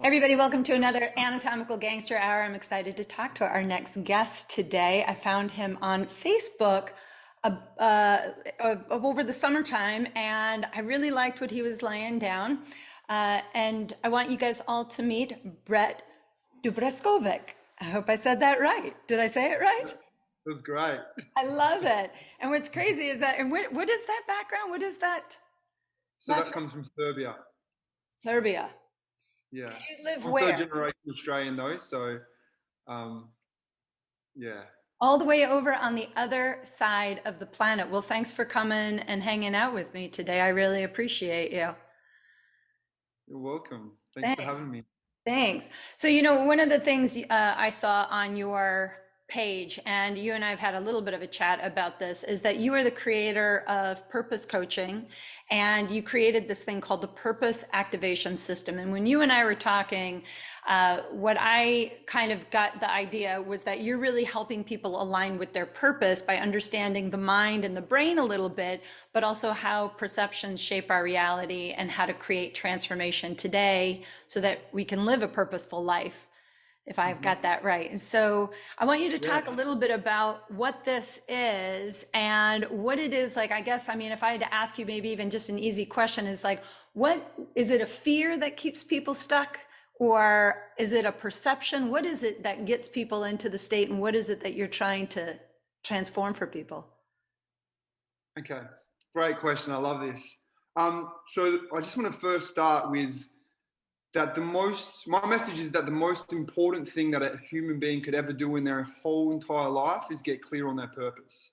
Everybody, welcome to another Anatomical Gangster Hour. I'm excited to talk to our next guest today. I found him on Facebook over the summertime, and I really liked what he was laying down. And I want you guys all to meet Brett Dubreskovic. I hope I said that right. Did I say it right? That was great. I love it. And what's crazy is that, and what is that background? What is that? So that comes from Serbia. Serbia. Yeah. Did you live I'm third where? generation Australian though, so um, yeah. All the way over on the other side of the planet. Well, thanks for coming and hanging out with me today. I really appreciate you. You're welcome. Thanks for Thanks. having me. Thanks. So, one of the things I saw on your page, and you and I have had a little bit of a chat about this, is that you are the creator of purpose coaching, and you created this thing called the Purpose Activation System. And when you and I were talking, what I kind of got the idea was that you're really helping people align with their purpose by understanding the mind and the brain a little bit, but also how perceptions shape our reality and how to create transformation today so that we can live a purposeful life, if I've Hmm. got that right. And so I want you to Yeah. talk a little bit about what this is and what it is like. I guess, I mean, if I had to ask you maybe even just an easy question is like, what is it, a fear that keeps people stuck? Or is it a perception? What is it that gets people into the state, and what is it that you're trying to transform for people? Okay. Great question. I love this. So I just want to first start with that my message is that the most important thing that a human being could ever do in their whole entire life is get clear on their purpose.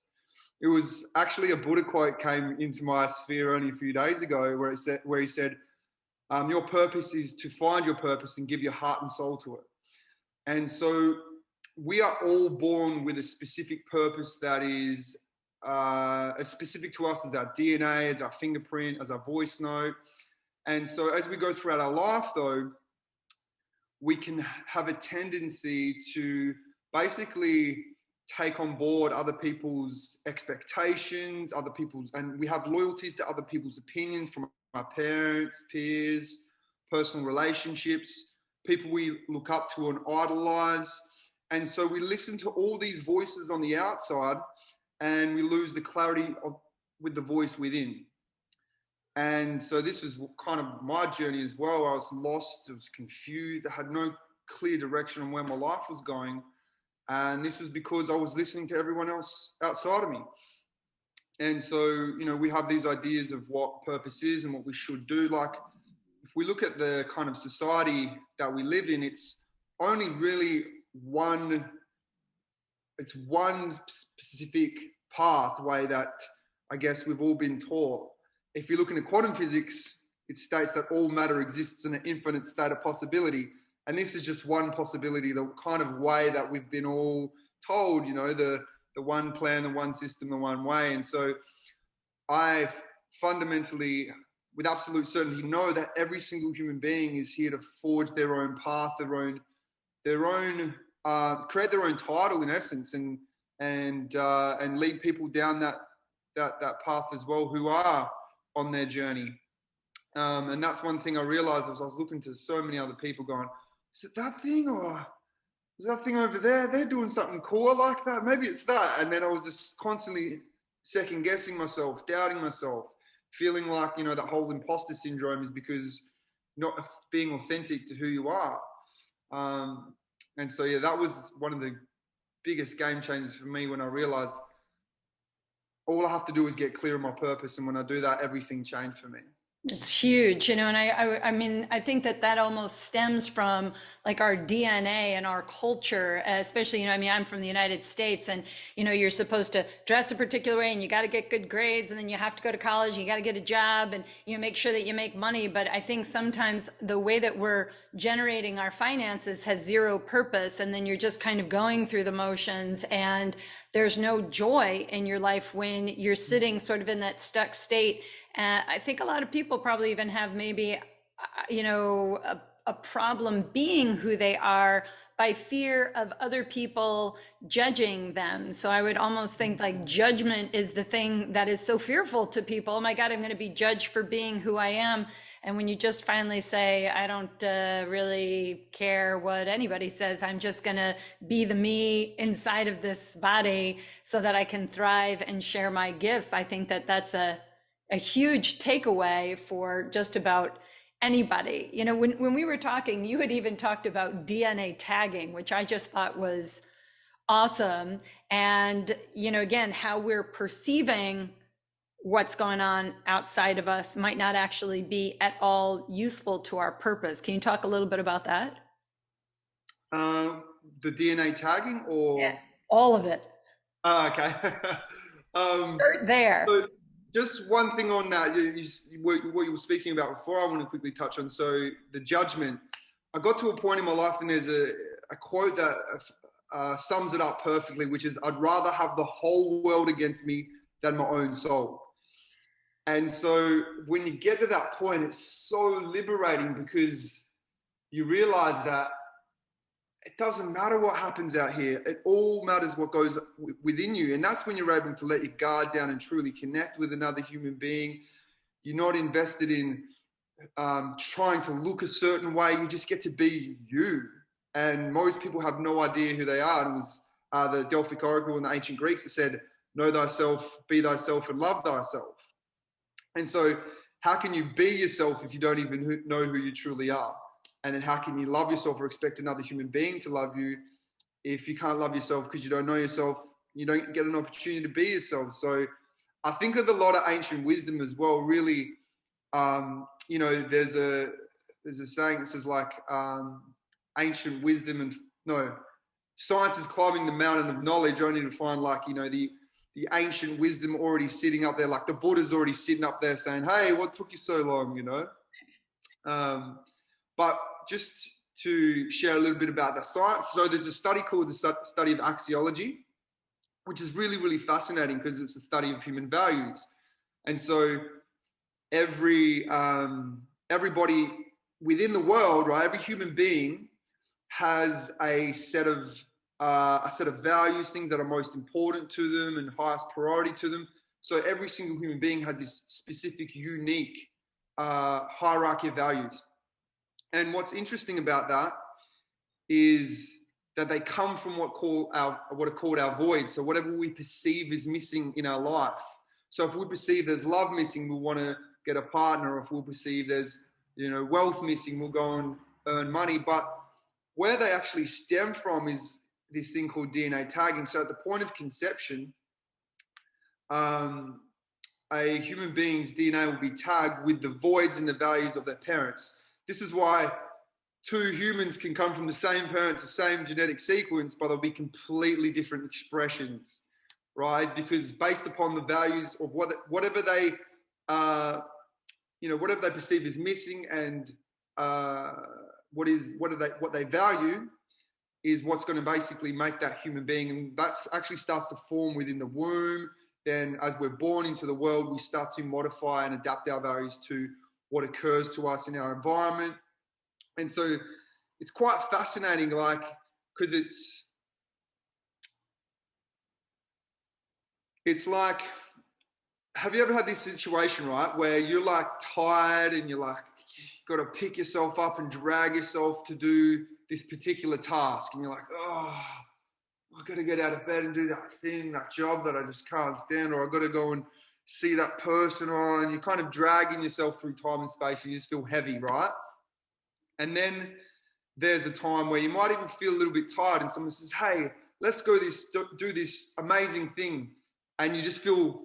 It was actually a Buddha quote came into my sphere only a few days ago where he said, your purpose is to find your purpose and give your heart and soul to it. And so we are all born with a specific purpose that is as specific to us as our DNA, as our fingerprint, as our voice note. And so as we go throughout our life, though, we can have a tendency to basically take on board other people's expectations, and we have loyalties to other people's opinions from our parents, peers, personal relationships, people we look up to and idolize. And so we listen to all these voices on the outside and we lose the clarity with the voice within. And so this was kind of my journey as well. I was lost, I was confused, I had no clear direction on where my life was going. And this was because I was listening to everyone else outside of me. And so, we have these ideas of what purpose is and what we should do. Like, if we look at the kind of society that we live in, it's only really one specific pathway that I guess we've all been taught. If you look into quantum physics, it states that all matter exists in an infinite state of possibility. And this is just one possibility, the kind of way that we've been all told, the one plan, the one system, the one way. And so I fundamentally, with absolute certainty, know that every single human being is here to forge their own path, create their own title in essence, and lead people down that path as well who are on their journey. And that's one thing I realized as I was looking to so many other people going, is it that thing, or is that thing over there? They're doing something cool. I like that. Maybe it's that. And then I was just constantly second guessing myself, doubting myself, feeling like, that whole imposter syndrome is because not being authentic to who you are. And so, yeah, that was one of the biggest game changers for me when I realized all I have to do is get clear on my purpose. And when I do that, everything changed for me. It's huge, and I mean, I think that almost stems from like our DNA and our culture, especially, I mean, I'm from the United States, and, you're supposed to dress a particular way and you got to get good grades, and then you have to go to college, and you got to get a job, and, make sure that you make money. But I think sometimes the way that we're generating our finances has zero purpose. And then you're just kind of going through the motions, and there's no joy in your life when you're sitting sort of in that stuck state. I think a lot of people probably even have maybe, a problem being who they are by fear of other people judging them. So I would almost think like judgment is the thing that is so fearful to people. Oh my God, I'm going to be judged for being who I am. And when you just finally say, I don't really care what anybody says, I'm just going to be the me inside of this body so that I can thrive and share my gifts. I think that that's a huge takeaway for just about anybody. You know, when we were talking, you had even talked about DNA tagging, which I just thought was awesome. And, you know, again, how we're perceiving what's going on outside of us might not actually be at all useful to our purpose. Can you talk a little bit about that? The DNA tagging Yeah, or? all of it. Okay. um, Start there. so just one thing on that, what you were speaking about before, I want to quickly touch on. So the judgment, I got to a point in my life and there's a quote that sums it up perfectly, which is, I'd rather have the whole world against me than my own soul. And so when you get to that point, it's so liberating because you realize that it doesn't matter what happens out here. It all matters what goes within you. And that's when you're able to let your guard down and truly connect with another human being. You're not invested in trying to look a certain way. You just get to be you. And most people have no idea who they are. It was the Delphic Oracle and the ancient Greeks that said, know thyself, be thyself, and love thyself. And so how can you be yourself if you don't even know who you truly are? And then how can you love yourself or expect another human being to love you if you can't love yourself because you don't know yourself? You don't get an opportunity to be yourself. So I think of a lot of ancient wisdom as well. Really, you know, there's a saying that says like ancient wisdom and no, science is climbing the mountain of knowledge only to find like, you know, the ancient wisdom already sitting up there, like the Buddha's already sitting up there saying, hey, what took you so long, you know? But just to share a little bit about the science. So there's a study called the study of axiology, which is really, really fascinating because it's a study of human values. And so everybody within the world, right, every human being has a set of values, things that are most important to them and highest priority to them. So every single human being has this specific, unique hierarchy of values. And what's interesting about that is that they come from what are called our voids. So whatever we perceive is missing in our life. So if we perceive there's love missing, we'll want to get a partner. If we'll perceive there's, you know, wealth missing, we'll go and earn money. But where they actually stem from is this thing called DNA tagging. So at the point of conception, a human being's DNA will be tagged with the voids and the values of their parents. This is why two humans can come from the same parents, the same genetic sequence, but they'll be completely different expressions, right? It's because based upon the values of whatever they, whatever they perceive is missing, and what they value is what's going to basically make that human being, and that actually starts to form within the womb. Then, as we're born into the world, we start to modify and adapt our values to what occurs to us in our environment. And so it's quite fascinating, like, because it's like, have you ever had this situation, right, where you're like tired and you're like, got to pick yourself up and drag yourself to do this particular task, and you're like, oh, I've got to get out of bed and do that thing, that job that I just can't stand, or I've got to go and see that person, and you're kind of dragging yourself through time and space, and you just feel heavy, right? And then there's a time where you might even feel a little bit tired, and someone says, hey, let's go do this amazing thing. And you just feel,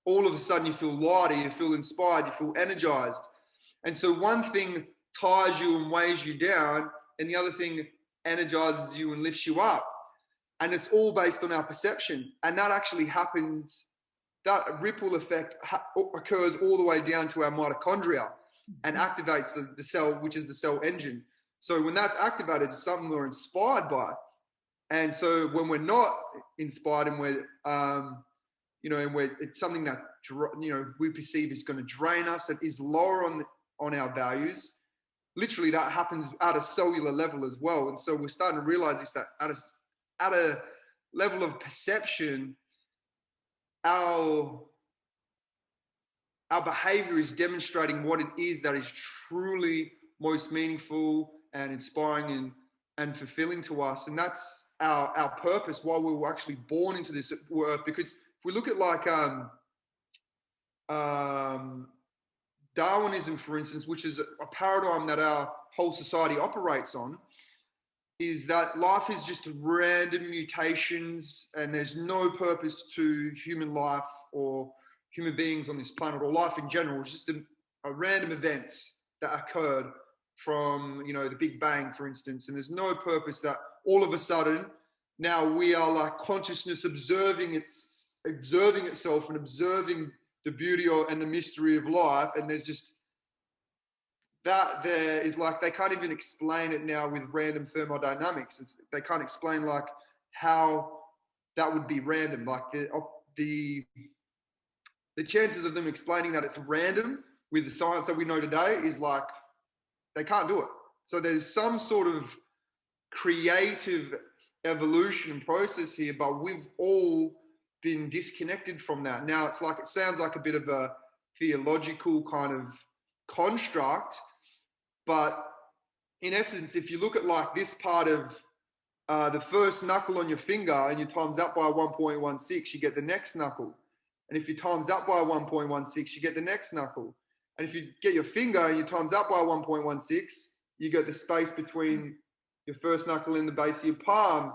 all of a sudden you feel lighter, you feel inspired, you feel energized. And so one thing tires you and weighs you down, and the other thing energizes you and lifts you up. And it's all based on our perception. And that actually happens, that ripple effect occurs all the way down to our mitochondria and activates the cell, which is the cell engine. So when that's activated, it's something we're inspired by. And so when we're not inspired and we're, it's something that, we perceive is going to drain us, that is lower on our values. literally that happens at a cellular level as well. And so we're starting to realize this, that at a level of perception, our behavior is demonstrating what it is that is truly most meaningful and inspiring and fulfilling to us. And that's our purpose, why we were actually born into this earth. Because if we look at like Darwinism, for instance, which is a paradigm that our whole society operates on, is that life is just random mutations and there's no purpose to human life or human beings on this planet or life in general. It's just a random events that occurred from, you know, the Big Bang, for instance, and there's no purpose that all of a sudden now we are like consciousness observing itself and observing the beauty and the mystery of life. And there's just that there is like, they can't even explain it now with random thermodynamics. They can't explain like how that would be random. Like the chances of them explaining that it's random with the science that we know today is like, they can't do it. So there's some sort of creative evolution process here, but we've all been disconnected from that. Now it's like, it sounds like a bit of a theological kind of construct, but in essence, if you look at like this part of the first knuckle on your finger and you times that by 1.16, you get the next knuckle. And if you times that by 1.16, you get the next knuckle. And if you get your finger and you times that by 1.16, you get the space between your first knuckle and the base of your palm,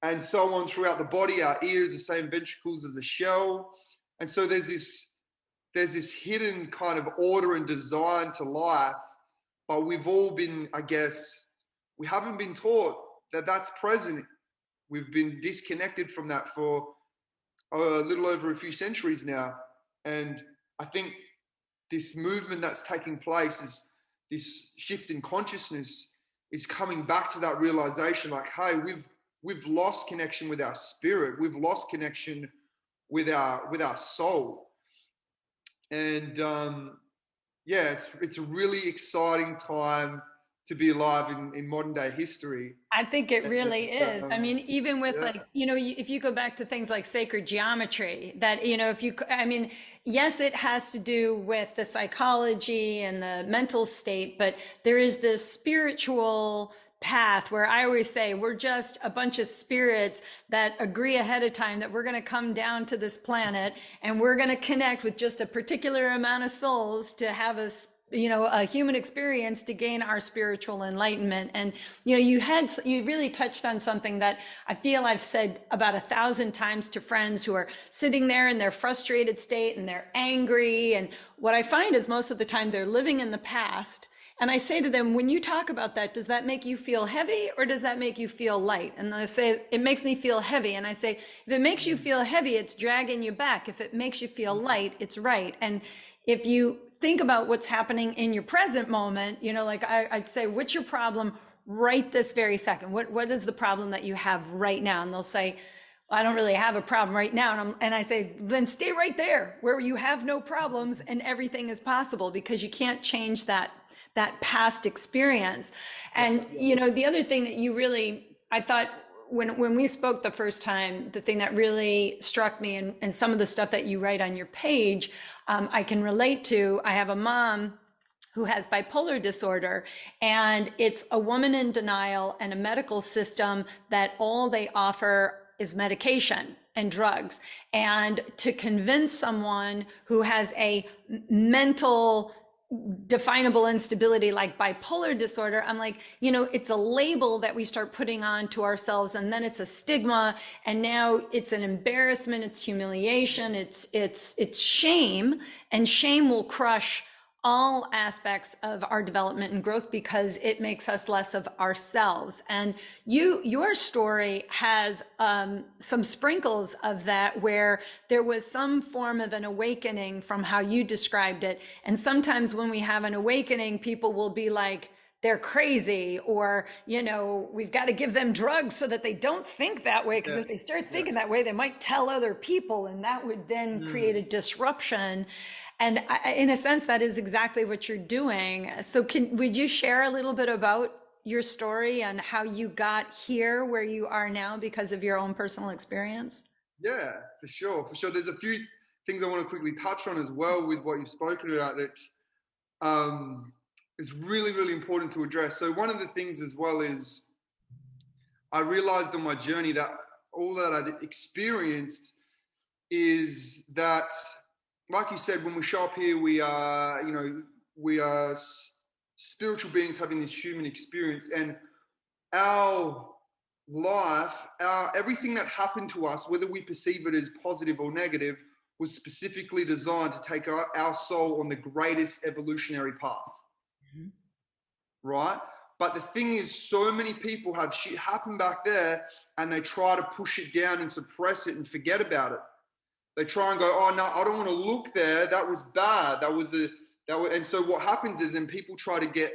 and so on throughout the body. Our ears, the same ventricles as a shell. And so there's this hidden kind of order and design to life, but we've all been, I guess, we haven't been taught that that's present. We've been disconnected from that for a little over a few centuries now. And I think this movement that's taking place, is this shift in consciousness, is coming back to that realization, like, hey, we've lost connection with our spirit. We've lost connection with our soul. And yeah, it's a really exciting time to be alive in modern day history. I think it really is. I mean, even with Yeah. like, you know, if you go back to things like sacred geometry, that, you know, I mean, yes, it has to do with the psychology and the mental state, but there is this spiritual path where I always say we're just a bunch of spirits that agree ahead of time that we're going to come down to this planet and we're going to connect with just a particular amount of souls to have a human experience to gain our spiritual enlightenment. And, you know, you really touched on something that I feel I've said about 1,000 times to friends who are sitting there in their frustrated state and they're angry. And what I find is most of the time they're living in the past. And I say to them, when you talk about that, does that make you feel heavy or does that make you feel light? And they say, it makes me feel heavy. And I say, if it makes you feel heavy, it's dragging you back. If it makes you feel light, it's right. And if you think about what's happening in your present moment, you know, like I'd say, what's your problem right this very second? What is the problem that you have right now? And they'll say, well, I don't really have a problem right now. And I say, then stay right there where you have no problems and everything is possible, because you can't change that past experience. And, you know, the other thing that you really, I thought when we spoke the first time, the thing that really struck me, and some of the stuff that you write on your page, I can relate to. I have a mom who has bipolar disorder, and it's a woman in denial and a medical system that all they offer is medication and drugs. And to convince someone who has a mental definable instability like bipolar disorder, I'm like, you know, it's a label that we start putting on to ourselves, and then it's a stigma, and now it's an embarrassment, it's humiliation, it's shame, and shame will crush all aspects of our development and growth because it makes us less of ourselves. And your story has some sprinkles of that, where there was some form of an awakening from how you described it. And sometimes when we have an awakening, people will be like, they're crazy, or, you know, we've got to give them drugs so that they don't think that way. Because if they start thinking that way, they might tell other people, and that would then create a disruption. And in a sense, that is exactly what you're doing. So would you share a little bit about your story and how you got here where you are now because of your own personal experience? Yeah, for sure, for sure. There's a few things I want to quickly touch on as well with what you've spoken about that is really, really important to address. So one of the things as well is I realized on my journey that all that I'd experienced is that, like you said, when we show up here, we are, we are spiritual beings having this human experience, and our life, our everything that happened to us, whether we perceive it as positive or negative, was specifically designed to take our soul on the greatest evolutionary path, right? But the thing is, so many people have shit happen back there and they try to push it down and suppress it and forget about it. They try and go, oh no, I don't want to look there. That was bad. And so what happens is then people try to get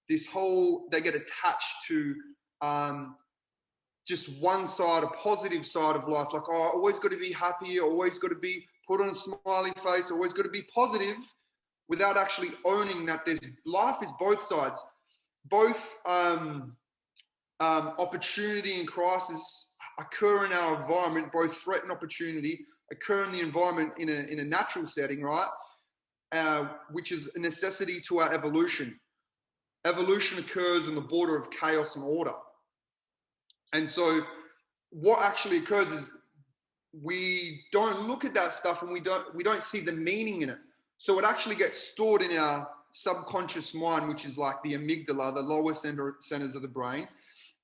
they get attached to just one side, a positive side of life. Like, oh, I always got to be happy. Always got to be put on a smiley face. Always got to be positive, without actually owning that life is both sides. Both opportunity and crisis occur in our environment. Both threat and opportunity occur in the environment in a natural setting, right? Which is a necessity to our evolution. Evolution occurs on the border of chaos and order. And so what actually occurs is we don't look at that stuff and we don't see the meaning in it. So it actually gets stored in our subconscious mind, which is like the amygdala, the lower centers of the brain,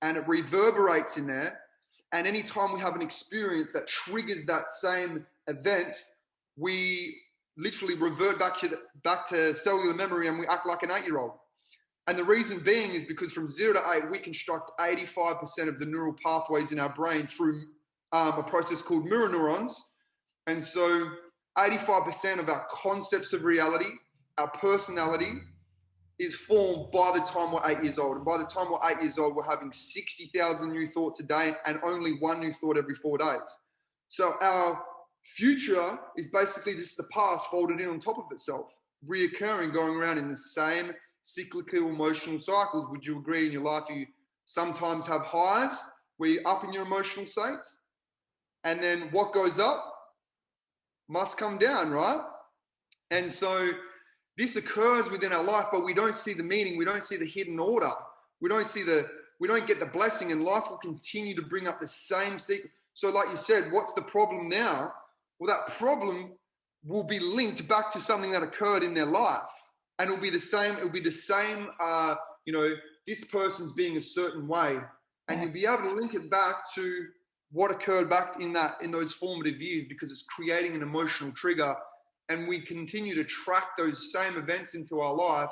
and it reverberates in there. And anytime we have an experience that triggers that same event, we literally revert back to cellular memory and we act like an 8-year-old. And the reason being is because from 0 to 8, we construct 85% of the neural pathways in our brain through a process called mirror neurons. And so 85% of our concepts of reality, our personality, is formed by the time we're 8 years old. And by the time we're 8 years old, we're having 60,000 new thoughts a day and only one new thought every 4 days. So our future is basically just the past folded in on top of itself, reoccurring, going around in the same cyclical emotional cycles. Would you agree in your life you sometimes have highs where you're up in your emotional states, and then what goes up must come down, right? And so this occurs within our life, but we don't see the meaning. We don't see the hidden order. We don't get the blessing, and life will continue to bring up the same secret. So like you said, what's the problem now? Well, that problem will be linked back to something that occurred in their life. And it'll be the same, this person's being a certain way. And you'll be able to link it back to what occurred back in those formative years, because it's creating an emotional trigger. And we continue to track those same events into our life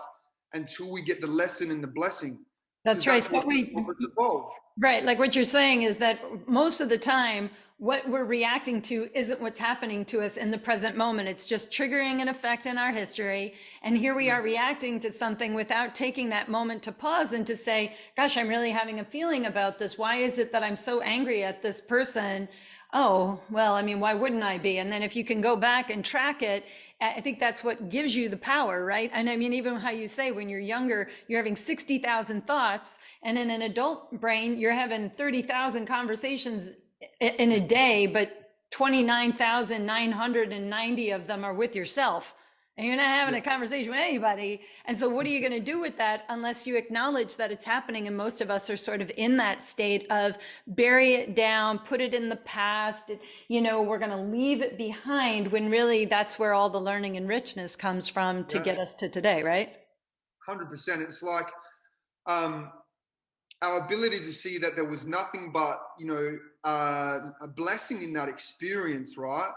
until we get the lesson and the blessing. That's right. That's what evolve. Right. Like what you're saying is that most of the time, what we're reacting to isn't what's happening to us in the present moment. It's just triggering an effect in our history. And here we are reacting to something without taking that moment to pause and to say, gosh, I'm really having a feeling about this. Why is it that I'm so angry at this person? Oh, well, I mean, why wouldn't I be? And then if you can go back and track it, I think that's what gives you the power, right? And I mean, even how you say when you're younger, you're having 60,000 thoughts, and in an adult brain, you're having 30,000 conversations in a day, but 29,990 of them are with yourself. And you're not having a conversation with anybody. And so what are you going to do with that unless you acknowledge that it's happening? And most of us are sort of in that state of bury it down, put it in the past, we're going to leave it behind, when really that's where all the learning and richness comes from to get us to today, right? 100%. It's like our ability to see that there was nothing but, a blessing in that experience, right?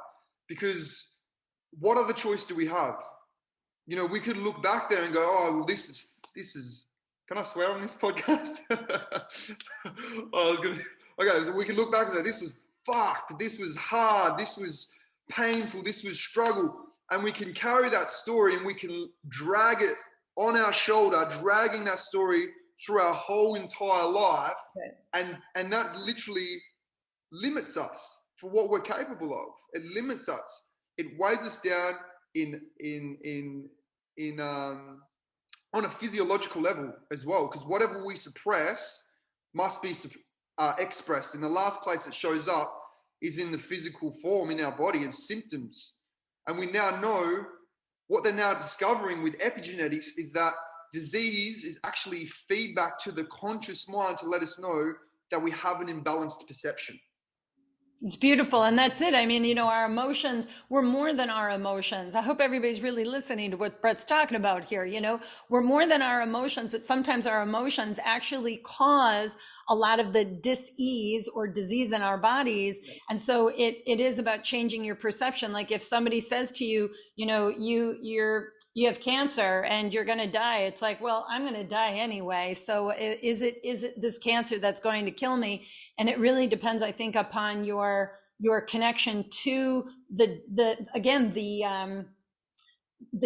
Because what other choice do we have? We could look back there and go, oh, well, this is, can I swear on this podcast? Okay, so we can look back and say, this was fucked, this was hard, this was painful, this was struggle. And we can carry that story and we can drag it on our shoulder, dragging that story through our whole entire life. Okay. And that literally limits us for what we're capable of. It limits us. It weighs us down. in on a physiological level as well, because whatever we suppress must be expressed. And the last place it shows up is in the physical form in our body as symptoms. And we now know what they're now discovering with epigenetics is that disease is actually feedback to the conscious mind to let us know that we have an imbalanced perception. It's beautiful. And that's it. I mean, our emotions, we're more than our emotions. I hope everybody's really listening to what Brett's talking about here. We're more than our emotions, but sometimes our emotions actually cause a lot of the dis-ease or disease in our bodies. And so it is about changing your perception. Like if somebody says to you, you have cancer and you're going to die. It's like, well, I'm going to die anyway. So is it this cancer that's going to kill me? And it really depends, I think, upon your connection to the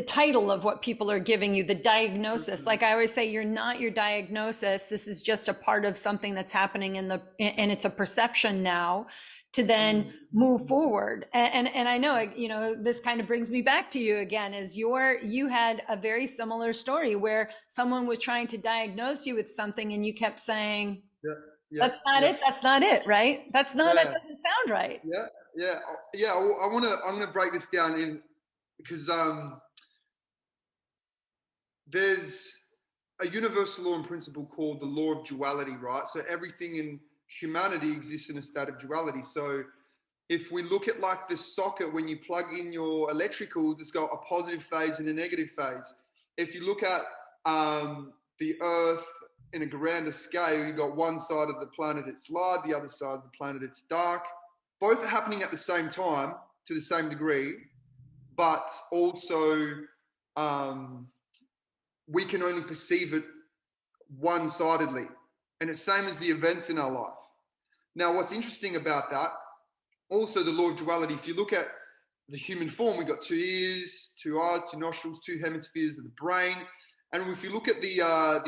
title of what people are giving you, the diagnosis. Like I always say, you're not your diagnosis. This is just a part of something that's happening and it's a perception now to then move forward. And I know, this kind of brings me back to you again, is you had a very similar story where someone was trying to diagnose you with something and you kept saying, that's not it. That's not it, right? That doesn't sound right. I'm gonna break this down in because there's a universal law and principle called the law of duality, right? So everything in humanity exists in a state of duality. So if we look at like the socket, when you plug in your electricals, it's got a positive phase and a negative phase. If you look at the Earth in a grander scale, you've got one side of the planet, it's light, the other side of the planet, it's dark. Both are happening at the same time to the same degree, but also we can only perceive it one-sidedly. And it's same as the events in our life. Now, what's interesting about that, also the law of duality, if you look at the human form, we've got 2 ears, 2 eyes, 2 nostrils, 2 hemispheres of the brain. And if you look at the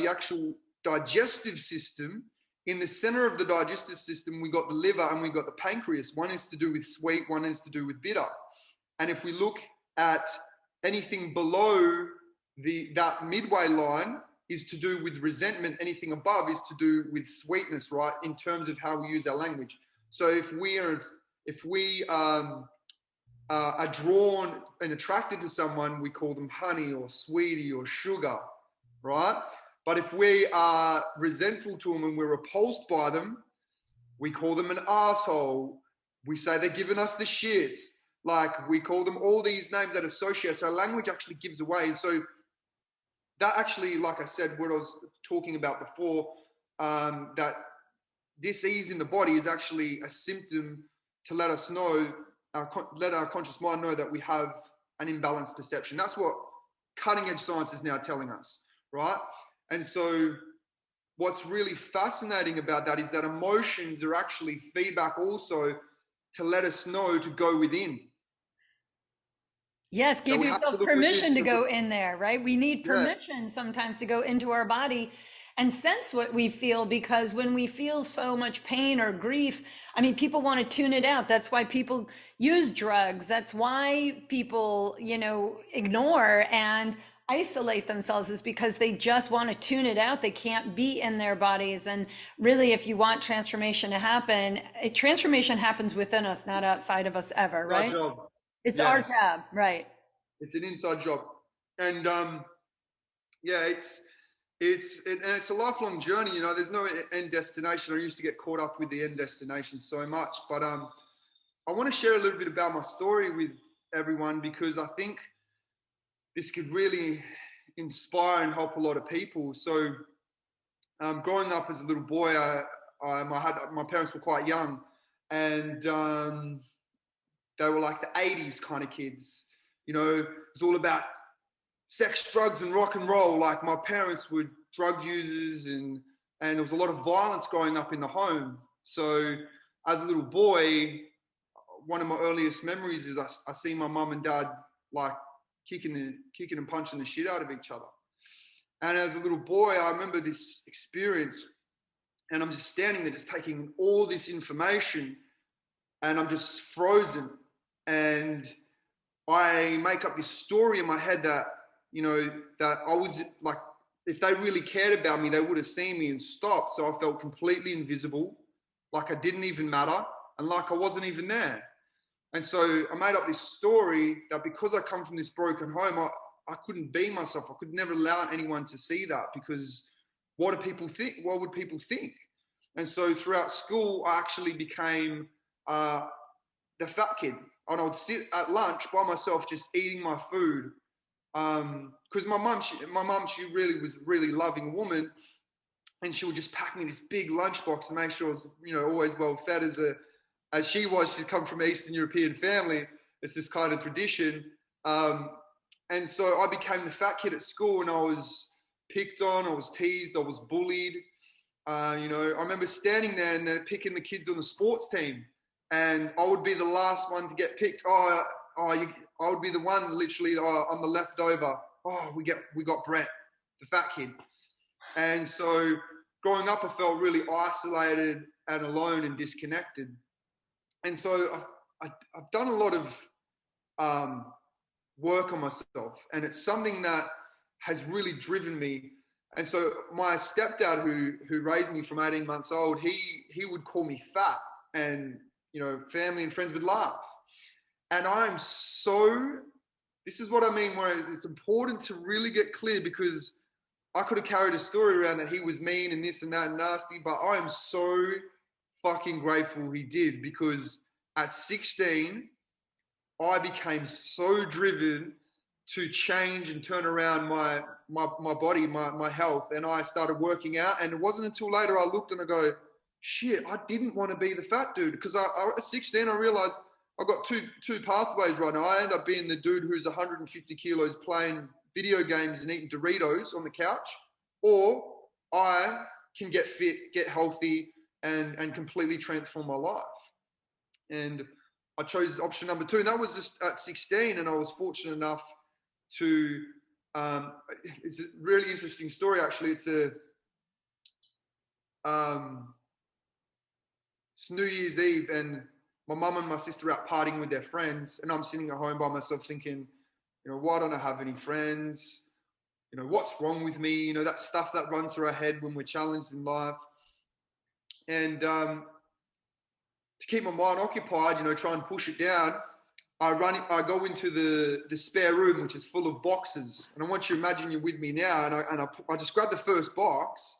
actual digestive system, in the center of the digestive system, we got the liver and we got the pancreas. One is to do with sweet, one is to do with bitter. And if we look at anything below that midway line is to do with resentment, anything above is to do with sweetness, right? In terms of how we use our language. So if we are drawn and attracted to someone, we call them honey or sweetie or sugar, right? But if we are resentful to them and we're repulsed by them, we call them an asshole. We say they're giving us the shits. Like we call them all these names that associate. So our language actually gives away. And so that actually, like I said, what I was talking about before, that dis-ease in the body is actually a symptom to let us know, let our conscious mind know that we have an imbalanced perception. That's what cutting edge science is now telling us, right? And so what's really fascinating about that is that emotions are actually feedback also to let us know to go within. Yes, give yourself permission to go in there, right? We need permission sometimes to go into our body and sense what we feel, because when we feel so much pain or grief, I mean, people want to tune it out. That's why people use drugs. That's why people, ignore and isolate themselves, is because they just want to tune it out. They can't be in their bodies. And really, if you want transformation to happen, transformation happens within us, not outside of us ever, right? It's our job, right? It's an inside job, and it's a lifelong journey. There's no end destination. I used to get caught up with the end destination so much, but I want to share a little bit about my story with everyone, because I think this could really inspire and help a lot of people. So, growing up as a little boy, my parents were quite young, and they were like the 80s kind of kids. It was all about sex, drugs, and rock and roll. Like my parents were drug users, and there was a lot of violence growing up in the home. So as a little boy, one of my earliest memories is I see my mum and dad like kicking and punching the shit out of each other. And as a little boy, I remember this experience, and I'm just standing there just taking all this information, and I'm just frozen. And I make up this story in my head that, that I was like, if they really cared about me, they would have seen me and stopped. So I felt completely invisible, like I didn't even matter, and like I wasn't even there. And so I made up this story that because I come from this broken home, I couldn't be myself. I could never allow anyone to see that, because what do people think? What would people think? And so throughout school, I actually became the fat kid. And I would sit at lunch by myself, just eating my food. Because my mum, she really was a really loving woman, and she would just pack me this big lunchbox and make sure I was, always well fed as she was. She'd come from Eastern European family. It's this kind of tradition. And so I became the fat kid at school, and I was picked on, I was teased, I was bullied. I remember standing there and they're picking the kids on the sports team, and I would be the last one to get picked. I would be the one literally on the leftover. We got Brett, the fat kid. And so growing up, I felt really isolated and alone and disconnected. And so I've done a lot of work on myself, and it's something that has really driven me. And so my stepdad, who raised me from 18 months old, he would call me fat, and family and friends would laugh. And this is what I mean, where it's important to really get clear, because I could have carried a story around that he was mean and this and that and nasty, but I am so fucking grateful he did, because at 16, I became so driven to change and turn around my body, my health, and I started working out. And it wasn't until later I looked and I go, shit, I didn't want to be the fat dude, because at 16 I realized I've got two pathways right now. I end up being the dude who's 150 kilos playing video games and eating Doritos on the couch, or I can get fit, get healthy, and completely transform my life. And I chose option number 2, and that was just at 16. And I was fortunate enough to, it's a really interesting story, actually. It's New Year's Eve, and my mum and my sister are out partying with their friends, and I'm sitting at home by myself thinking, why don't I have any friends? What's wrong with me? That stuff that runs through our head when we're challenged in life. And to keep my mind occupied, try and push it down, I go into the spare room, which is full of boxes. And I want you to imagine you're with me now. And I just grab the first box,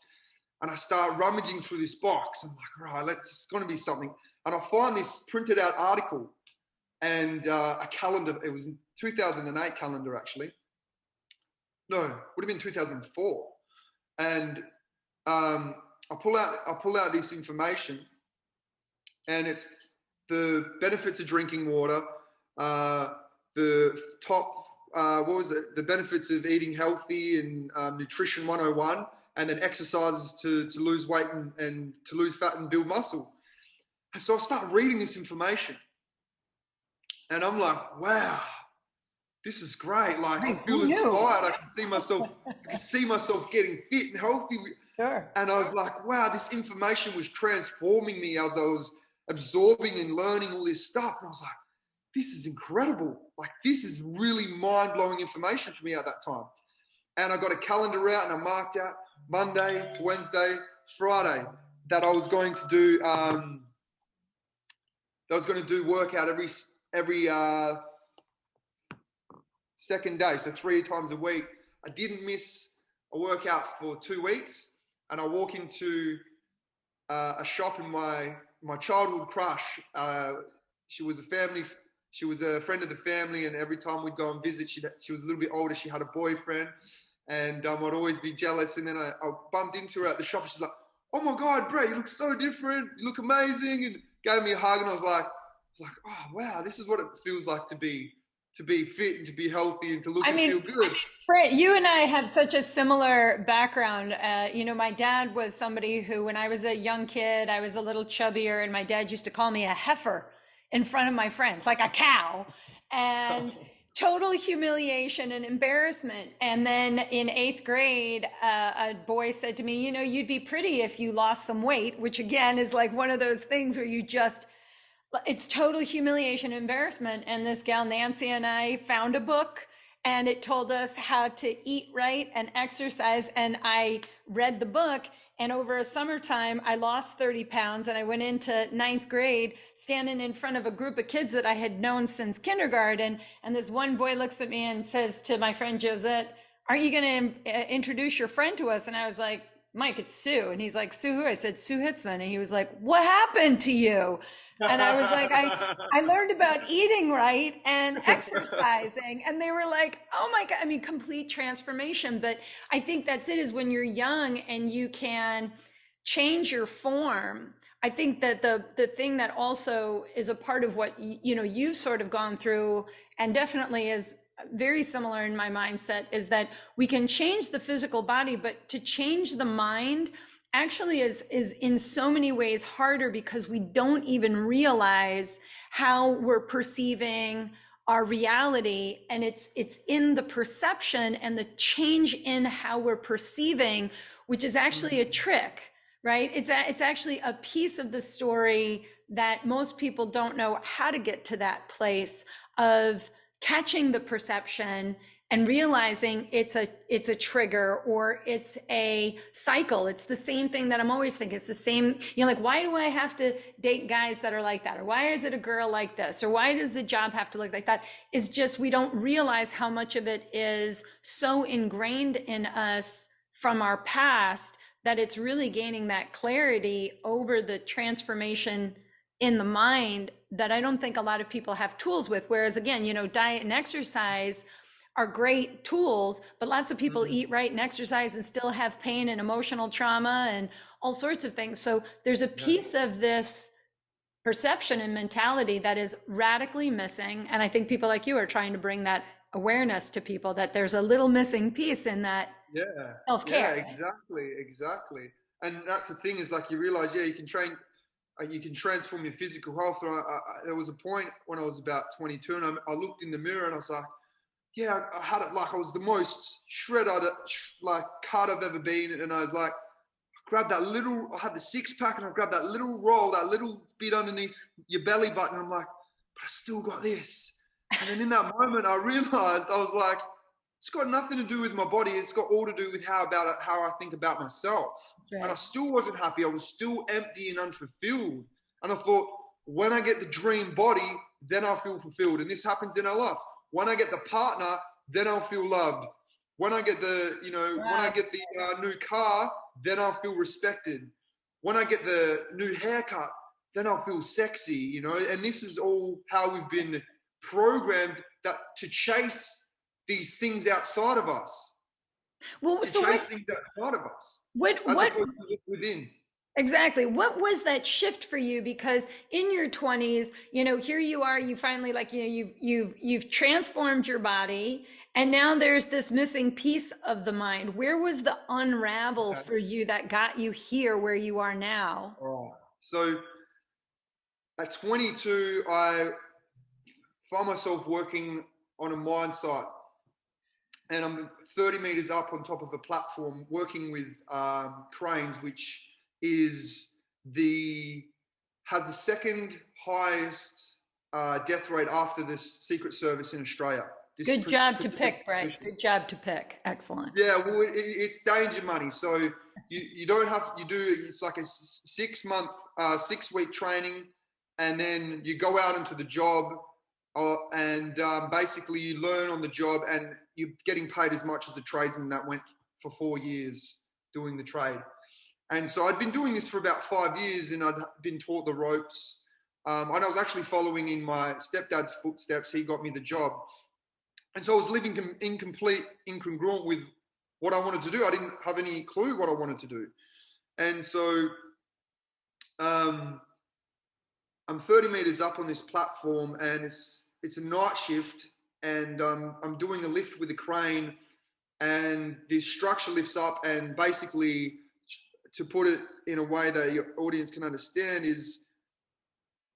and I start rummaging through this box. I'm like, right, it's going to be something. And I find this printed out article and a calendar. It was 2008 calendar, actually. No, would have been 2004. And I pull out this information, and it's the benefits of drinking water, the top, the benefits of eating healthy, and nutrition 101, and then exercises to lose weight and to lose fat and build muscle. And so I start reading this information, and I'm like, wow, this is great. Like, I feel inspired. I can see myself getting fit and healthy. Sure. And I was like, wow, this information was transforming me as I was absorbing and learning all this stuff. And I was like, this is incredible. Like, this is really mind-blowing information for me at that time. And I got a calendar out, and I marked out Monday, Wednesday, Friday that I was going to do workout every second day, so 3 times a week. I didn't miss a workout for 2 weeks, and I walk into a shop, and my childhood crush, she was a friend of the family, and every time we'd go and visit, she was a little bit older, she had a boyfriend, and I'd always be jealous. And then I bumped into her at the shop, and she's like, oh my God, Brett, you look so different, you look amazing, and gave me a hug. And I was like, oh wow, this is what it feels like to be fit and to be healthy and to look and feel good. Brett, you and I have such a similar background. My dad was somebody who, when I was a young kid, I was a little chubbier, and my dad used to call me a heifer in front of my friends, like a cow, and total humiliation and embarrassment. And then in 8th grade, a boy said to me, you'd be pretty if you lost some weight, which again is like one of those things where you just it's total humiliation, embarrassment. And this gal Nancy and I found a book, and it told us how to eat right and exercise. And I read the book, and over a summertime I lost 30 pounds, and I went into ninth grade standing in front of a group of kids that I had known since kindergarten. And this one boy looks at me and says to my friend Josette, "Aren't you going to introduce your friend to us?" And I was like, "Mike, it's Sue." And he's like, "Sue who?" I said, "Sue Hitzman." And he was like, "What happened to you?" And I was like, I learned about eating right and exercising. And they were like, "Oh my God." I mean, complete transformation. But I think that's it, is when you're young and you can change your form. I think that the thing that also is a part of what you've sort of gone through, and definitely is very similar in my mindset, is that we can change the physical body, but to change the mind actually is in so many ways harder, because we don't even realize how we're perceiving our reality. And it's in the perception and the change in how we're perceiving, which is actually a trick, right? It's actually a piece of the story that most people don't know how to get to that place of catching the perception and realizing it's a trigger, or it's a cycle. It's the same thing that I'm always thinking. It's the same, like, why do I have to date guys that are like that? Or why is it a girl like this? Or why does the job have to look like that? It's just, we don't realize how much of it is so ingrained in us from our past, that it's really gaining that clarity over the transformation in the mind that I don't think a lot of people have tools with. Whereas again, diet and exercise are great tools, but lots of people eat right and exercise and still have pain and emotional trauma and all sorts of things. So there's a piece of this perception and mentality that is radically missing. And I think people like you are trying to bring that awareness to people, that there's a little missing piece in that Yeah, yeah, self-care. exactly. And that's the thing, is like, you realize, yeah, you can train, you can transform your physical health. And there was a point when I was about 22, and I looked in the mirror and I was like, yeah, I had it like I was the most shredded, like cut I've ever been. And I was like, grab that little, I had the six pack, and I grabbed that little roll, that little bit underneath your belly button. I'm like, but I still got this. And then in that moment, I realized, I was like, it's got nothing to do with my body. It's got all to do with how I think about myself. That's And I right. still wasn't happy. I was still empty and unfulfilled. And I thought, when I get the dream body, then I'll feel fulfilled. And this happens in our lives. When I get the partner, then I'll feel loved. When I get when I Wow. get the new car, then I'll feel respected. When I get the new haircut, then I'll feel sexy. And this is all how we've been programmed, that to chase these things outside of us, Well, to so chase things outside of us, as what opposed to look within. exactly. What was that shift for you? Because in your 20s, here you are, you finally, like, you've transformed your body, and now there's this missing piece of the mind. Where was the unravel Okay. for you that got you here where you are now? All right. So at 22, I find myself working on a mine site, and I'm 30 meters up on top of a platform working with cranes, which is the has the second highest death rate after the Secret Service in Australia. This Good job to particular pick, Brett. profession. Good job to pick. Excellent. Yeah, well, it's danger money. So you don't have, you do, it's like a 6 month, 6 week training, and then you go out into the job, and basically you learn on the job, and you're getting paid as much as a tradesman that went for 4 years doing the trade. And so I'd been doing this for about 5 years, and I'd been taught the ropes. And I was actually following in my stepdad's footsteps. He got me the job. And so I was living incongruent with what I wanted to do. I didn't have any clue what I wanted to do. And so I'm 30 meters up on this platform, and it's a night shift, and I'm doing a lift with a crane, and this structure lifts up, and basically, to put it in a way that your audience can understand, is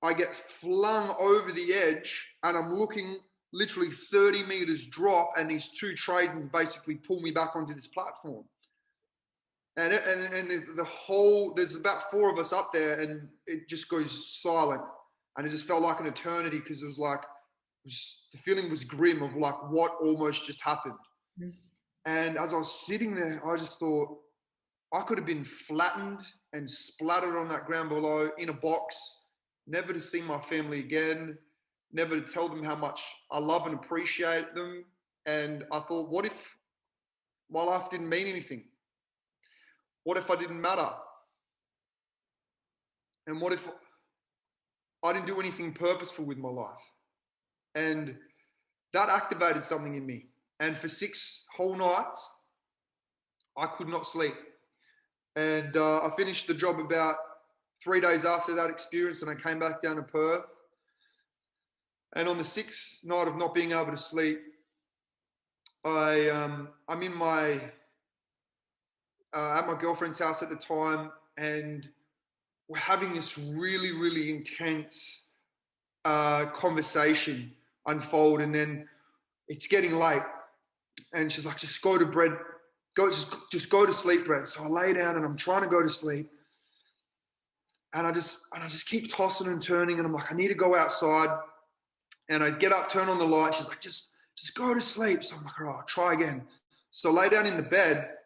I get flung over the edge, and I'm looking literally 30 meters drop, and these two tradesmen basically pull me back onto this platform. And the whole, there's about four of us up there, and it just goes silent. And it just felt like an eternity because it was like, the feeling was grim of like what almost just happened. Mm. And as I was sitting there, I just thought I could have been flattened and splattered on that ground below in a box, never to see my family again, never to tell them how much I love and appreciate them. And I thought, what if my life didn't mean anything? What if I didn't matter? And what if I didn't do anything purposeful with my life? And that activated something in me. And for 6 whole nights, I could not sleep. And I finished the job about 3 days after that experience, and I came back down to Perth. And on the 6th night of not being able to sleep, I'm in my at my girlfriend's house at the time, and we're having this really, really intense conversation unfold, and then it's getting late, and she's like, "Just go to bed, just go to sleep, Brett." So I lay down, and I'm trying to go to sleep, and I just keep tossing and turning, and I'm like, I need to go outside, and I get up, turn on the light. She's like, just go to sleep. So I'm like, all right, I'll try again. So I lay down in the bed,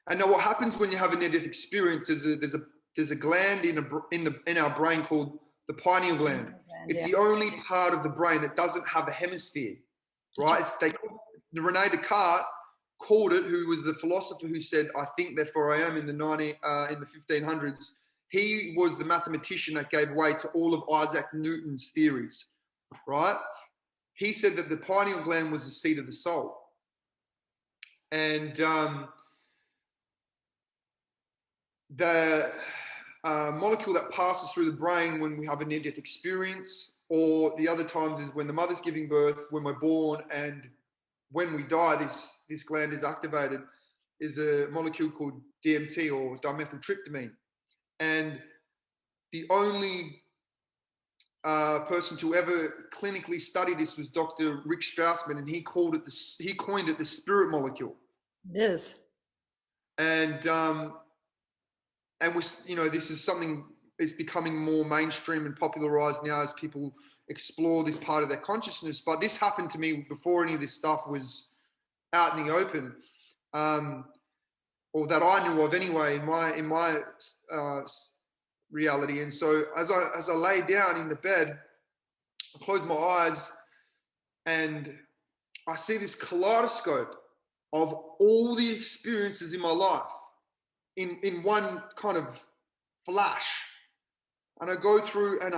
and now what happens when you have a near-death experience is there's a gland in our brain called the pineal gland. It's the only part of the brain that doesn't have a hemisphere, right? Rene Descartes called it, who was the philosopher who said, "I think therefore I am," in the 1500s. He was the mathematician that gave way to all of Isaac Newton's theories, right? He said that the pineal gland was the seat of the soul. And the molecule that passes through the brain when we have a near-death experience, or the other times is when the mother's giving birth, when we're born, and when we die, this gland is activated, is a molecule called DMT, or dimethyltryptamine. And the only person to ever clinically study this was Dr. Rick Strassman, and he coined it the spirit molecule. It is. And we, this is something is becoming more mainstream and popularized now as people explore this part of their consciousness. But this happened to me before any of this stuff was out in the open, or that I knew of anyway, in my reality. And so as I lay down in the bed, I close my eyes, and I see this kaleidoscope of all the experiences in my life in one kind of flash. And I go through, and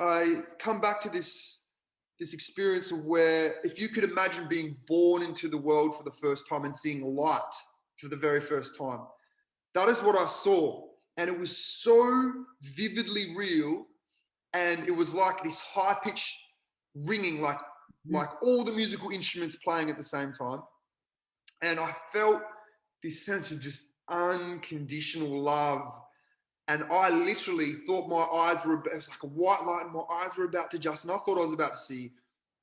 I come back to this experience of where, if you could imagine being born into the world for the first time and seeing light for the very first time, that is what I saw. And it was so vividly real, and it was like this high-pitched ringing, like all the musical instruments playing at the same time. And I felt this sense of just unconditional love. And I literally thought my eyes were, it was like a white light, and my eyes were about to adjust. And I thought I was about to see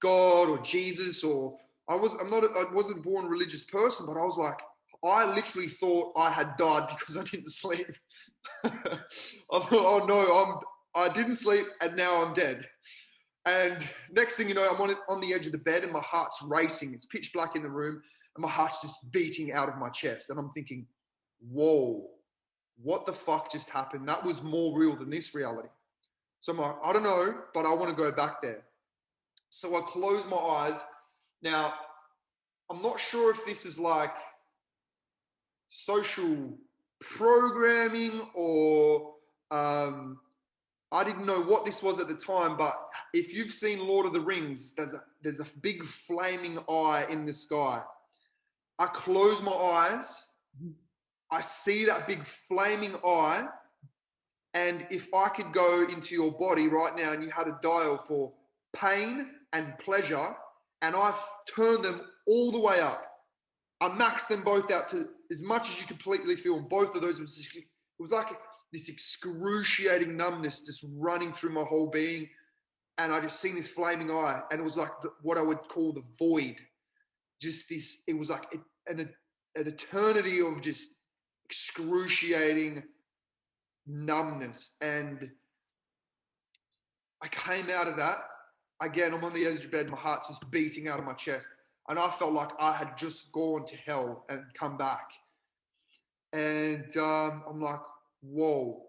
God or Jesus, or I wasn't born a religious person, but I was like, I literally thought I had died because I didn't sleep. I thought, oh no, I didn't sleep, and now I'm dead. And next thing you know, I'm on the edge of the bed, and my heart's racing. It's pitch black in the room, and my heart's just beating out of my chest. And I'm thinking, whoa, what the fuck just happened? That was more real than this reality. So I'm like, I don't know, but I want to go back there. So I close my eyes. Now, I'm not sure if this is like social programming, or I didn't know what this was at the time, but if you've seen Lord of the Rings, there's a big flaming eye in the sky. I close my eyes, I see that big flaming eye, and if I could go into your body right now and you had a dial for pain and pleasure, and I turn them all the way up, I maxed them both out to as much as you completely feel, and both of those it was like this excruciating numbness just running through my whole being. And I just seen this flaming eye, and it was like what I would call the void. Just this, it was like an eternity of just excruciating numbness. And I came out of that. Again, I'm on the edge of bed. My heart's just beating out of my chest. And I felt like I had just gone to hell and come back. And I'm like, whoa.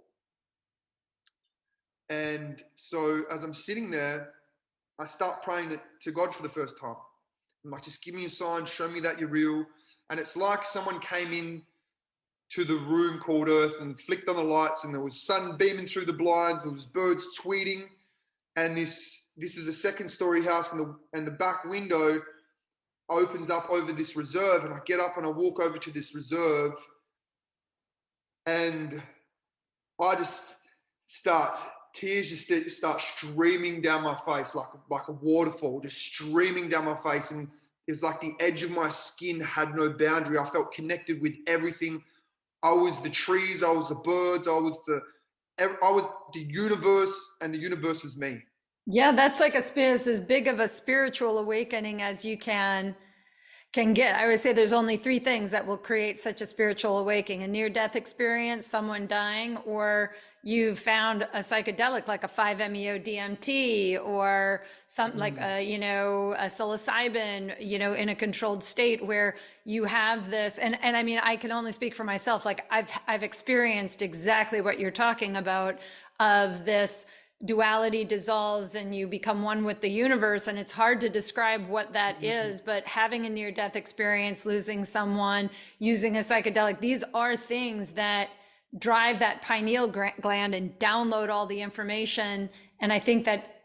And so as I'm sitting there, I start praying to God for the first time. I'm like, just give me a sign, show me that you're real. And it's like someone came in to the room called Earth and flicked on the lights, and there was sun beaming through the blinds, there was birds tweeting, and this is a second story house, and the back window opens up over this reserve, and I get up and I walk over to this reserve, and I just tears just start streaming down my face like a waterfall, just streaming down my face, and it's like the edge of my skin had no boundary. I felt connected with everything. I was the trees, I was the birds, I was the universe, and the universe was me. Yeah, that's like it's as big of a spiritual awakening as you can get. I would say there's only three things that will create such a spiritual awakening: a near-death experience, someone dying, or you found a psychedelic like a 5-MeO DMT or something like a psilocybin, in a controlled state where you have this. And I mean, I can only speak for myself. Like I've experienced exactly what you're talking about, of this duality dissolves and you become one with the universe, and it's hard to describe what that is, but having a near-death experience, losing someone, using a psychedelic, these are things that drive that pineal gland and download all the information. And I think that,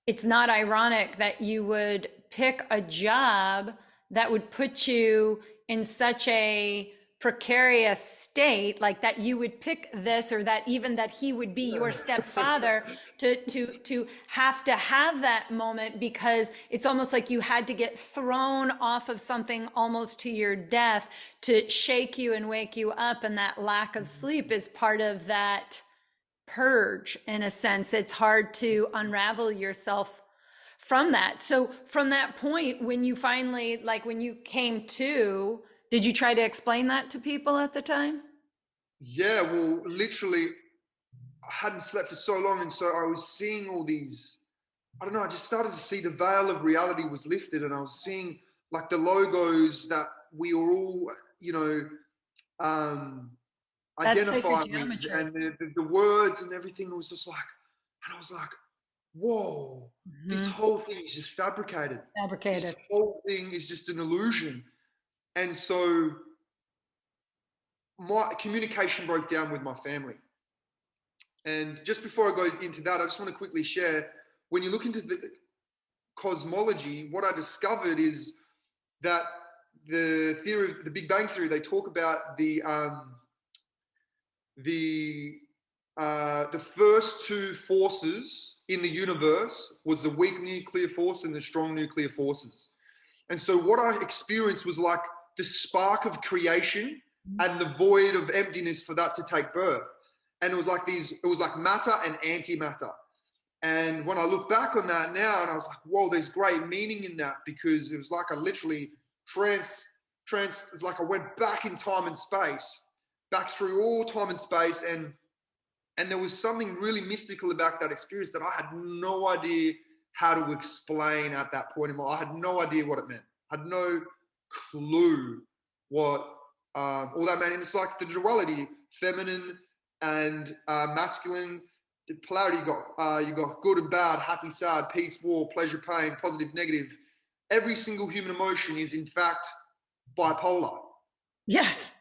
it's not ironic that you would pick a job that would put you in such a precarious state, like that you would pick this, or that even that he would be your stepfather, to have that moment, because it's almost like you had to get thrown off of something almost to your death to shake you and wake you up. And that lack of sleep is part of that purge. In a sense, it's hard to unravel yourself from that. So from that point, when you finally, like when you came to, did you try to explain that to people at the time? Yeah, well, literally, I hadn't slept for so long, and so I was seeing all these. I don't know. I just started to see the veil of reality was lifted, and I was seeing like the logos that we were all, um, That's sacred identified with, geometry. and the words and everything was just like, and I was like, whoa, this Mhm. whole thing is just fabricated. This Fabricated. whole thing is just an illusion. And so my communication broke down with my family. And just before I go into that, I just want to quickly share, when you look into the cosmology, what I discovered is that the theory of the Big Bang Theory, they talk about the the first two forces in the universe was the weak nuclear force and the strong nuclear forces. And so what I experienced was like the spark of creation and the void of emptiness for that to take birth. And it was like matter and antimatter. And when I look back on that now, and I was like, whoa, there's great meaning in that, because it was like I literally it's like I went back in time and space, back through all time and space, and there was something really mystical about that experience that I had no idea how to explain at that point in my life. I had no idea what it meant. I had no clue what all that meant. And it's like the duality, feminine and masculine. The polarity, you got good and bad, happy, sad, peace, war, pleasure, pain, positive, negative. Every single human emotion is in fact bipolar. Yes,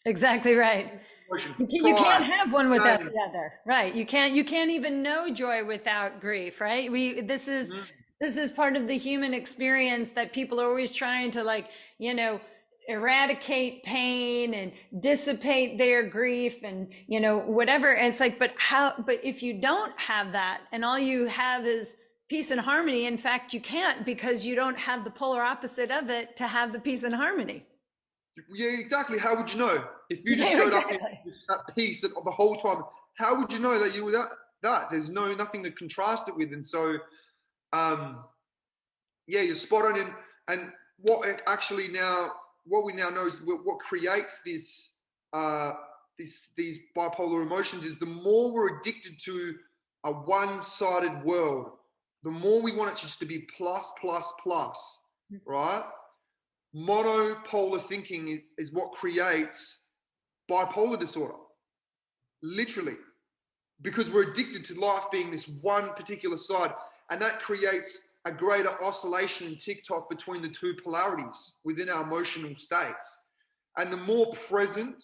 exactly right. Emotion, You can't pride, have one without shame. the other, right? You can't even know joy without grief, right? This is part of the human experience that people are always trying to, like, eradicate pain and dissipate their grief and, whatever. And it's like, but if you don't have that and all you have is peace and harmony, in fact, you can't, because you don't have the polar opposite of it to have the peace and harmony. Yeah, exactly. How would you know if you just Yeah, showed up in exactly. at peace the whole time? How would you know that you were that? There's nothing to contrast it with, and so um, yeah, you're spot on. And what we now know is what creates these bipolar emotions is the more we're addicted to a one-sided world. The more we want it just to be plus, plus, plus, right? Monopolar thinking is what creates bipolar disorder, literally, because we're addicted to life being this one particular side, and that creates a greater oscillation in TikTok between the two polarities within our emotional states. And the more present,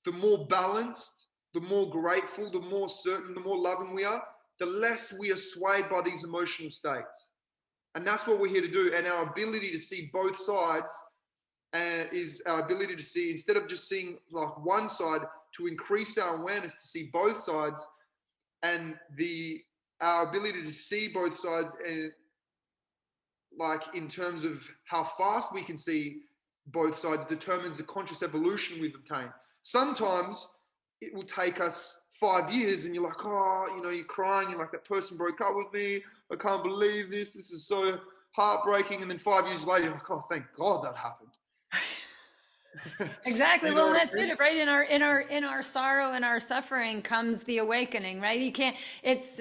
the more balanced, the more grateful, the more certain, the more loving we are, the less we are swayed by these emotional states. And that's what we're here to do. And our ability to see both sides is our ability to see, instead of just seeing like one side, to increase our awareness to see both sides, and our ability to see both sides, and like in terms of how fast we can see both sides determines the conscious evolution we've obtained. Sometimes it will take us 5 years and you're like, oh, you're crying, you're like, that person broke up with me, I can't believe this is so heartbreaking. And then 5 years later, you're like, oh, thank God that happened. Exactly. Well, and that's it, right? In our sorrow and our suffering comes the awakening, right? You can't, it's,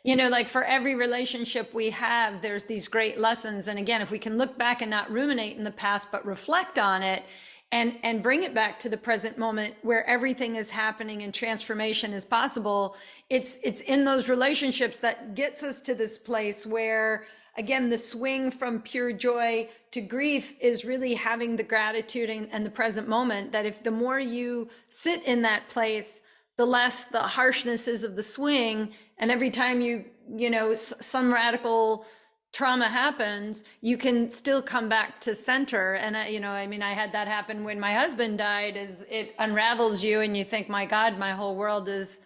like for every relationship we have, there's these great lessons. And again, if we can look back and not ruminate in the past, but reflect on it and bring it back to the present moment where everything is happening and transformation is possible, it's in those relationships that gets us to this place where, again, the swing from pure joy to grief is really having the gratitude and the present moment, that if the more you sit in that place, the less the harshness is of the swing. And every time some radical trauma happens, you can still come back to center. And I had that happen when my husband died. Is it unravels you and you think, my God, my whole world is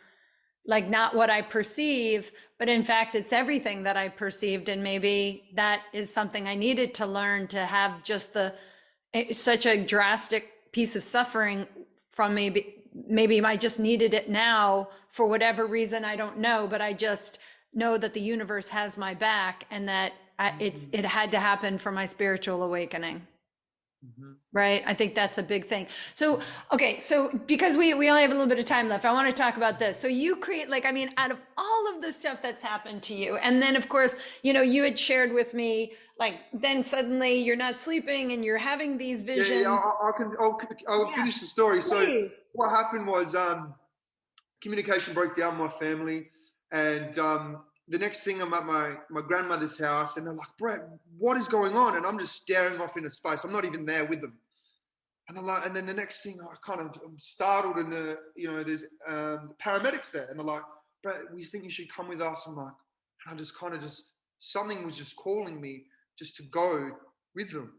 like not what I perceive, but in fact, it's everything that I perceived. And maybe that is something I needed to learn, to have just such a drastic piece of suffering from maybe I just needed it now for whatever reason, I don't know, but I just know that the universe has my back, and that it had to happen for my spiritual awakening. Mm-hmm. Right. I think that's a big thing. So, okay. So because we only have a little bit of time left, I want to talk about this. So you create, out of all of the stuff that's happened to you, and then of course, you had shared with me, then suddenly you're not sleeping and you're having these visions. Yeah, I'll finish the story. Please. So what happened was, communication broke down in my family, and, the next thing I'm at my grandmother's house, and they're like, Brett, what is going on? And I'm just staring off into space. I'm not even there with them. And they're like, and then the next thing I'm startled, and there's paramedics there, and they're like, Brett, we think you should come with us. I'm like, and I just something was just calling me just to go with them.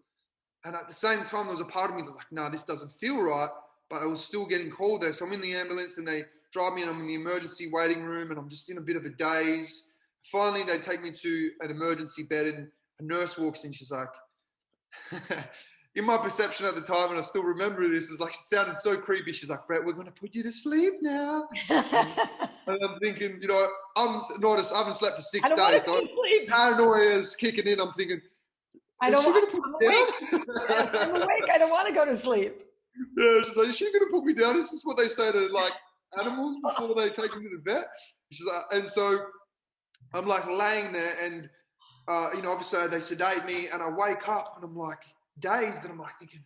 And at the same time, there was a part of me that was like, no, this doesn't feel right, but I was still getting called there. So I'm in the ambulance and they drive me, and I'm in the emergency waiting room, and I'm just in a bit of a daze. Finally, they take me to an emergency bed, and a nurse walks in. She's like, in my perception at the time, and I still remember this, is like, it sounded so creepy. She's like, Brett, we're going to put you to sleep now. And I'm thinking, I haven't slept for 6 days. So paranoia is kicking in. I'm thinking, I'm awake. Yes, I'm awake. I don't want to go to sleep. Yeah, she's like, is she going to put me down? Is this what they say to animals before they take them to the vet? She's like, and so I'm laying there, and obviously they sedate me, and I wake up and I'm dazed, and I'm thinking,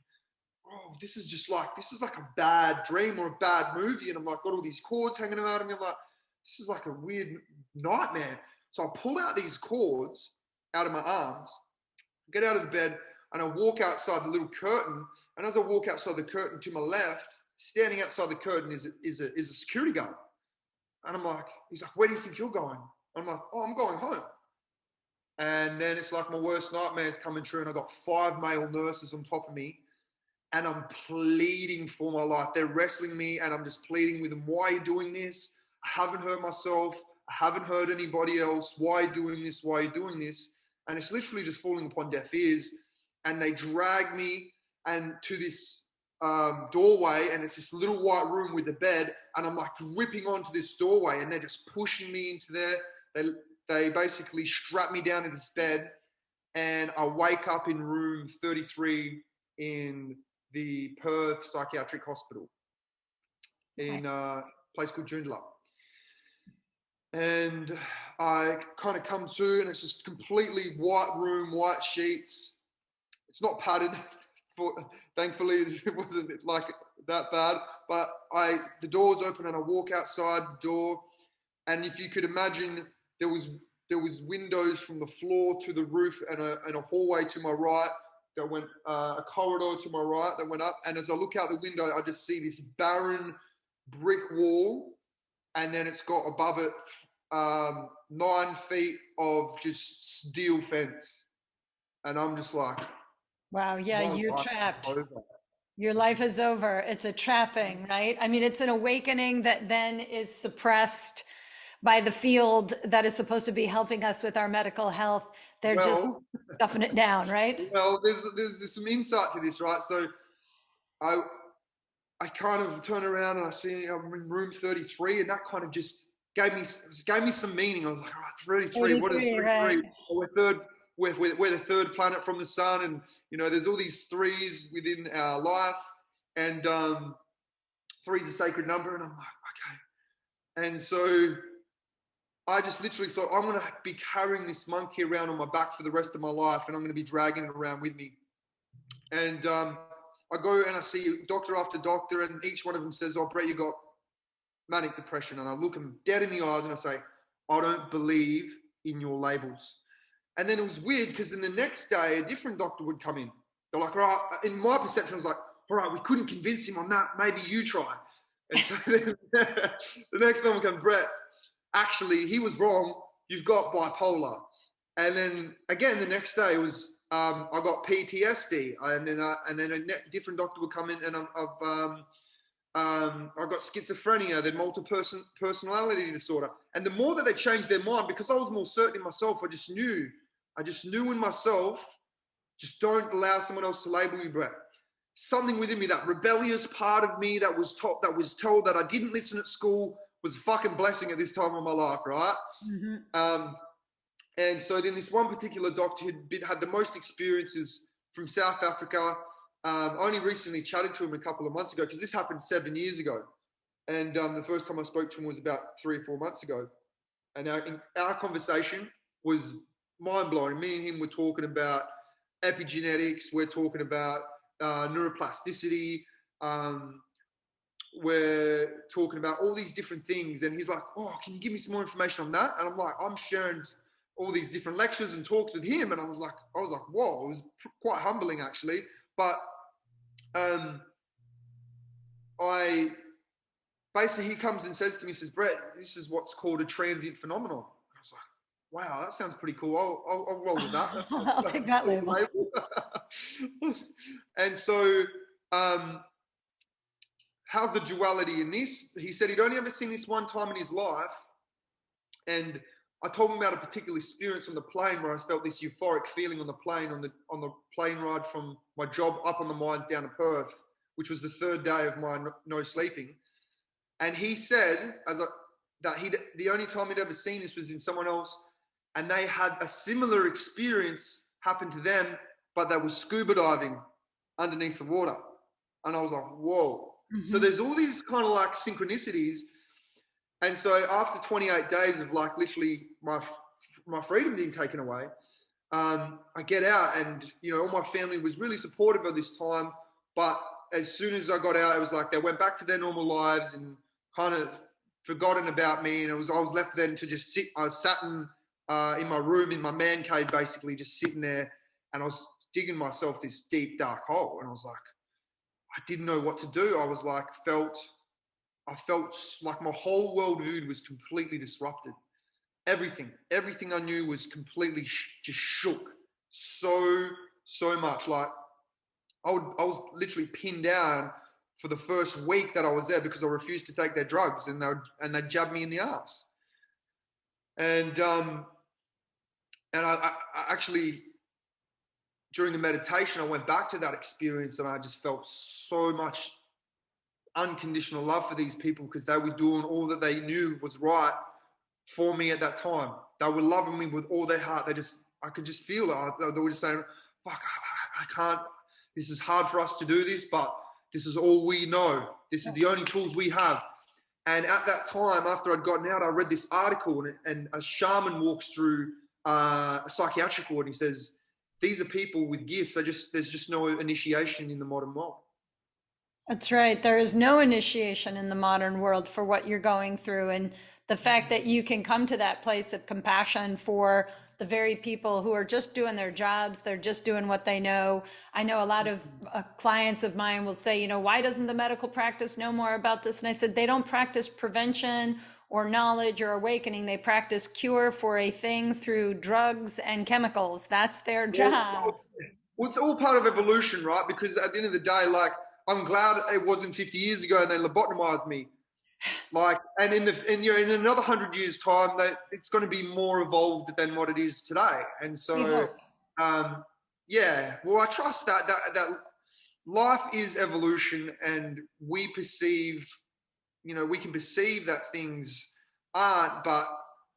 oh, this is like a bad dream or a bad movie, and I'm got all these cords hanging out of me. I'm like, this is like a weird nightmare. So I pull out these cords out of my arms, get out of the bed, and I walk outside the little curtain. And as I walk outside the curtain, to my left, standing outside the curtain is a security guard. And I'm like, he's like, where do you think you're going? I'm like, oh, I'm going home. And then it's like my worst nightmare is coming true, and I've got 5 male nurses on top of me, and I'm pleading for my life. They're wrestling me, and I'm just pleading with them. Why are you doing this? I haven't hurt myself. I haven't hurt anybody else. Why are you doing this? Why are you doing this? And it's literally just falling upon deaf ears. And they drag me and to this doorway, and it's this little white room with a bed, and I'm gripping onto this doorway, and they're just pushing me into there. They basically strap me down in this bed, and I wake up in room 33 in the Perth Psychiatric Hospital in a place called Joondalup. And I kind of come to, and it's just completely white room, white sheets. It's not padded. Thankfully, it wasn't like that bad. But the door's open, and I walk outside the door, and if you could imagine, there was windows from the floor to the roof, and a hallway to my right that went a corridor to my right that went up. And as I look out the window, I just see this barren brick wall, and then it's got above it 9 feet of just steel fence. And I'm just like, Wow, yeah, my you're life is trapped. over. Your life is over. It's a trapping, right? I mean, it's an awakening that then is suppressed by the field that is supposed to be helping us with our medical health. They're just Well, stuffing it down, right? there's some insight to this, right? So I I kind of turn around and I see I'm in room 33, and that kind of just gave me some meaning. I was like, all right, 33. What is 33, right? 33? Well, we're the third planet from the sun, and there's all these threes within our life, and three is a sacred number, and I'm like, okay. And so I just literally thought, I'm going to be carrying this monkey around on my back for the rest of my life, and I'm going to be dragging it around with me. And I go and I see doctor after doctor, and each one of them says, "Oh, Brett, you got manic depression." And I look them dead in the eyes and I say, "I don't believe in your labels." And then it was weird because then the next day, a different doctor would come in. They're like, "All right," in my perception, I was like, "All right, we couldn't convince him on that. Maybe you try." And so then, the next one would come, "Brett, actually, he was wrong. You've got bipolar." And then again, the next day was, I got PTSD, and then a different doctor would come in, and I've got schizophrenia, then multiple personality disorder. And the more that they changed their mind, because I was more certain in myself, I just knew in myself, just don't allow someone else to label you, Brett. Something within me, that rebellious part of me that was told that I didn't listen at school, was a fucking blessing at this time of my life, right? Mm-hmm. And so then this one particular doctor who'd had the most experiences from South Africa. I only recently chatted to him a couple of months ago, because this happened 7 years ago. And the first time I spoke to him was about 3 or 4 months ago. And our conversation was mind-blowing. Me and him were talking about epigenetics. We're talking about neuroplasticity. We're talking about all these different things. And he's like, "Oh, can you give me some more information on that?" And I'm like, I'm sharing all these different lectures and talks with him. And I was like, whoa, it was quite humbling, actually. But I basically, he comes and says to me, says, "Brett, this is what's called a transient phenomenon." I was like, wow, that sounds pretty cool. I'll roll with that. I'll take that label. And so, how's the duality in this? He said he'd only ever seen this one time in his life. And I told him about a particular experience on the plane where I felt this euphoric feeling on the plane, on the plane ride from my job up on the mines down to Perth, which was the third day of my no sleeping. And he said that the only time he'd ever seen this was in someone else, and they had a similar experience happen to them, but they were scuba diving underneath the water. And I was like, whoa. Mm-hmm. So there's all these kind of like synchronicities. And so after 28 days of like literally my freedom being taken away, I get out, and all my family was really supportive of this time. But as soon as I got out, it was like they went back to their normal lives and kind of forgotten about me. And I was left then to just sit. I was sat in my room, in my man cave, basically just sitting there, and I was digging myself this deep dark hole. And I was like, I didn't know what to do. I felt like my whole worldview was completely disrupted. Everything I knew was completely just shook so much. Like I was literally pinned down for the first week that I was there, because I refused to take their drugs, and they jabbed me in the ass. And I actually, during the meditation, I went back to that experience, and I just felt so much unconditional love for these people, because they were doing all that they knew was right for me at that time. They were loving me with all their heart. I could just feel it. They were just saying, "Fuck, I can't. This is hard for us to do this, but this is all we know. This is the only tools we have." And at that time, after I'd gotten out, I read this article, and a shaman walks through a psychiatric ward, and he says, these are people with gifts. There's just no initiation in the modern world. That's right. There is no initiation in the modern world for what you're going through. And the fact that you can come to that place of compassion for the very people who are just doing their jobs, they're just doing what they know. I know a lot of clients of mine will say, why doesn't the medical practice know more about this? And I said, they don't practice prevention or knowledge or awakening. They practice cure for a thing through drugs and chemicals. That's their job. Well, it's all part of evolution, right? Because at the end of the day, like, I'm glad it wasn't 50 years ago and they lobotomized me. Like, and in another 100 years' time, that it's going to be more evolved than what it is today. And so, yeah, well, I trust that life is evolution, and we perceive, we can perceive that things aren't, but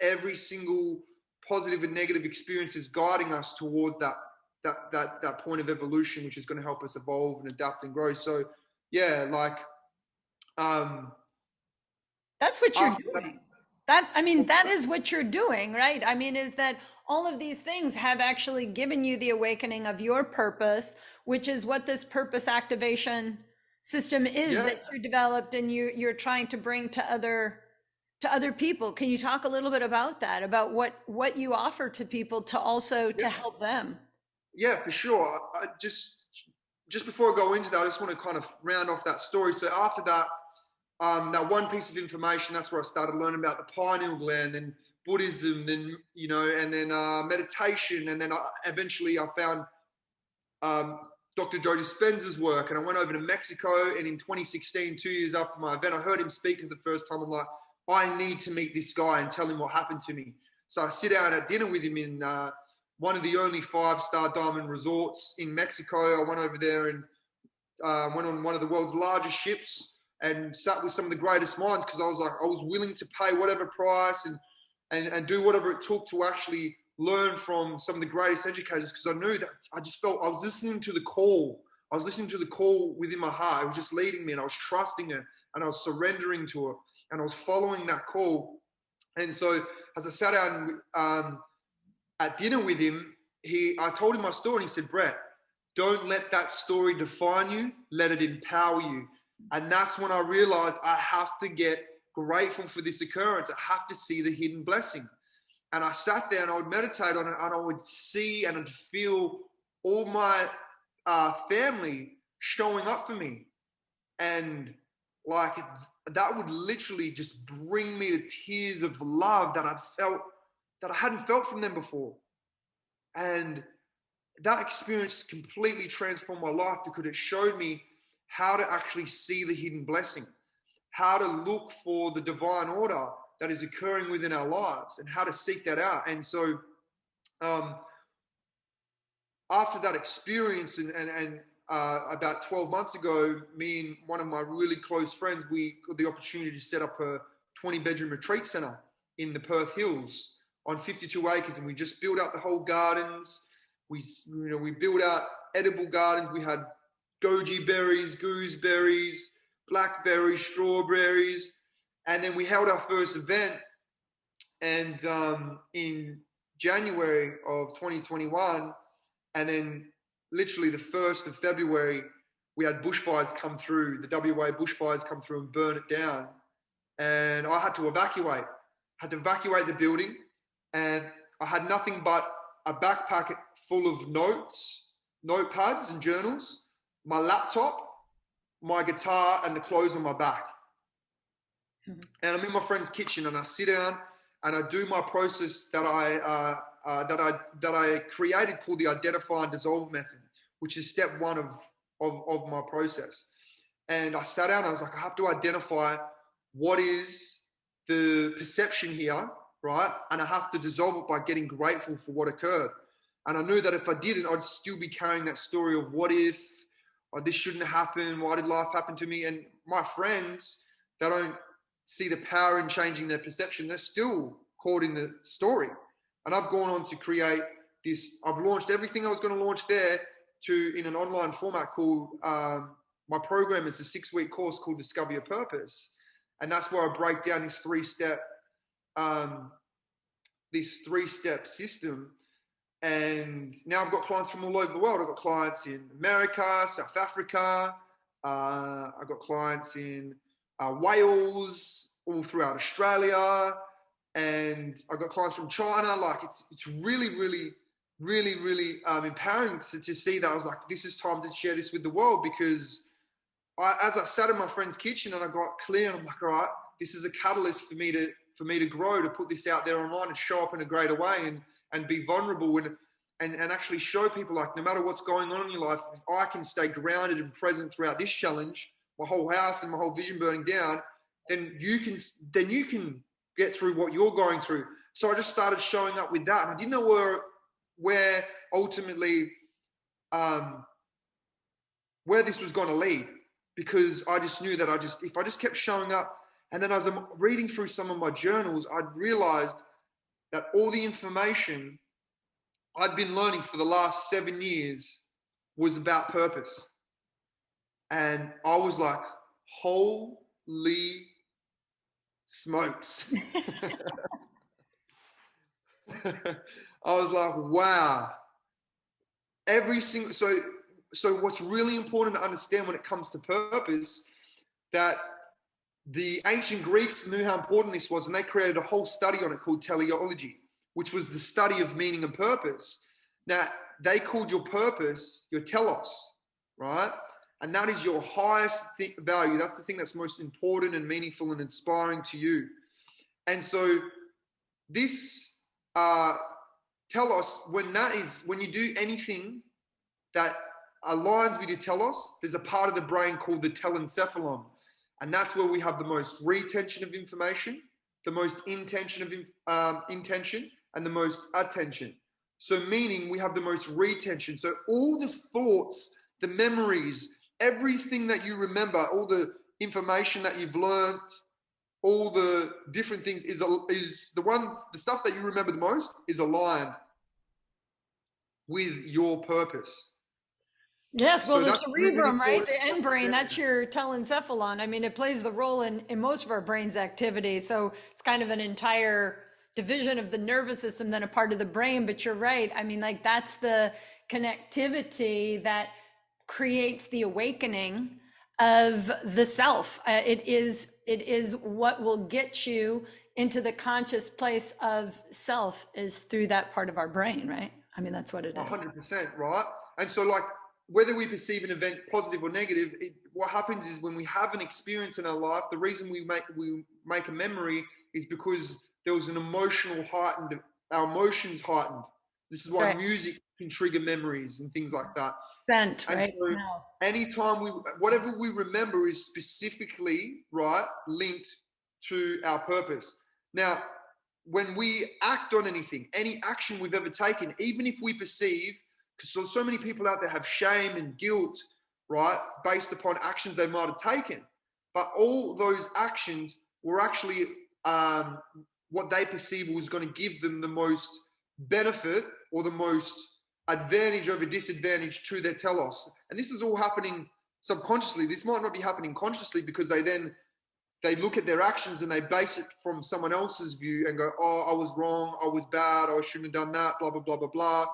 every single positive and negative experience is guiding us towards that point of evolution, which is going to help us evolve and adapt and grow. So, yeah, like, that's what you're doing. That is what you're doing, right? Is that all of these things have actually given you the awakening of your purpose, which is what this purpose activation system is that you developed and you're trying to bring to other people. Can you talk a little bit about that, about what you offer to people to also to help them? Yeah, for sure. I just before I go into that, I just want to kind of round off that story. So after that, that one piece of information, that's where I started learning about the pineal gland and Buddhism, then and then meditation, and then eventually I found Dr. Joe Dispenza's work, and I went over to Mexico. And in 2016, 2 years after my event, I heard him speak for the first time. I'm like, I need to meet this guy and tell him what happened to me. So I sit down at dinner with him in one of the only 5-star diamond resorts in Mexico. I went over there and went on one of the world's largest ships and sat with some of the greatest minds, because I was willing to pay whatever price and do whatever it took to actually learn from some of the greatest educators, because I knew that I just felt I was listening to the call. I was listening to the call within my heart. It was just leading me, and I was trusting it, and I was surrendering to it, and I was following that call. And so as I sat down at dinner with him, I told him my story, and he said, Brett, don't let that story define you, let it empower you. And that's when I realized I have to get grateful for this occurrence. I have to see the hidden blessing. And I sat there and I would meditate on it, and I would see and feel all my family showing up for me. And like, that would literally just bring me to tears of love that I hadn't felt from them before. And that experience completely transformed my life, because it showed me how to actually see the hidden blessing, how to look for the divine order that is occurring within our lives, and how to seek that out. And so after that experience, and about 12 months ago, me and one of my really close friends, we got the opportunity to set up a 20-bedroom retreat center in the Perth Hills on 52 acres. And we just built out the whole gardens. We built out edible gardens. We had goji berries, gooseberries, blackberries, strawberries. And then we held our first event, and in January of 2021, and then literally the 1st of February, we had bushfires come through, the WA bushfires come through and burn it down. And I had to evacuate. The building, and I had nothing but a backpack full of notes, notepads and journals, my laptop, my guitar, and the clothes on my back. Mm-hmm. And I'm in my friend's kitchen, and I sit down and I do my process that I created, called the identify and dissolve method, which is step one of my process. And I sat down and I was like, I have to identify what is the perception here, right? And I have to dissolve it by getting grateful for what occurred. And I knew that if I didn't, I'd still be carrying that story of what if, or this shouldn't happen, why did life happen to me? And my friends, they don't see the power in changing their perception. They're still caught in the story. And I've gone on to create this. I've launched everything I was going to launch there in an online format called, my program is a 6-week course called Discover Your Purpose. And that's where I break down this three-step system. And now I've got clients from all over the world. I've got clients in America, South Africa. I've got clients in Wales, all throughout Australia. And I've got clients from China. Like it's really, really, really, really empowering to see that. I was like, this is time to share this with the world, because as I sat in my friend's kitchen and I got clear, and I'm like, all right, this is a catalyst for me to grow, to put this out there online and show up in a greater way and be vulnerable and actually show people, like, no matter what's going on in your life, if I can stay grounded and present throughout this challenge, my whole house and my whole vision burning down, then you can get through what you're going through. So I just started showing up with that, and I didn't know where ultimately where this was going to lead, because I just knew that if I just kept showing up. And then as I'm reading through some of my journals, I'd realized that all the information I'd been learning for the last 7 years was about purpose. And I was like, holy smokes. I was like, wow. So what's really important to understand when it comes to purpose, that the ancient Greeks knew how important this was, and they created a whole study on it called teleology, which was the study of meaning and purpose. Now, they called your purpose your telos, right? And that is your highest value. That's the thing that's most important and meaningful and inspiring to you. And so this telos, when you do anything that aligns with your telos, there's a part of the brain called the telencephalon. And that's where we have the most retention of information, the most intention, and the most attention. So meaning we have the most retention. So all the thoughts, the memories, everything that you remember, all the information that you've learned, all the different things is the stuff that you remember the most is aligned with your purpose. Yes, well, So the that's really cerebrum, right? important. The end brain, that's your telencephalon. I mean, it plays the role in most of our brain's activity. So it's kind of an entire division of the nervous system, then a part of the brain. But you're right. I mean, like, that's the connectivity that creates the awakening of the self. It is what will get you into the conscious place of self, is through that part of our brain, right? I mean, that's what it is. 100%, right? And so, like, whether we perceive an event positive or negative, what happens is when we have an experience in our life, the reason we make a memory is because there was an our emotions heightened. This is why Right. music can trigger memories and things like that. Scent, And right? so Smell. anytime whatever we remember is specifically, right, linked to our purpose. Now, when we act on anything, any action we've ever taken, even if we perceive, because so many people out there have shame and guilt, right, based upon actions they might have taken. But all those actions were actually what they perceive was going to give them the most benefit or the most advantage over disadvantage to their telos. And this is all happening subconsciously. This might not be happening consciously, because they look at their actions and they base it from someone else's view and go, oh, I was wrong, I was bad, I shouldn't have done that, blah, blah, blah, blah, blah.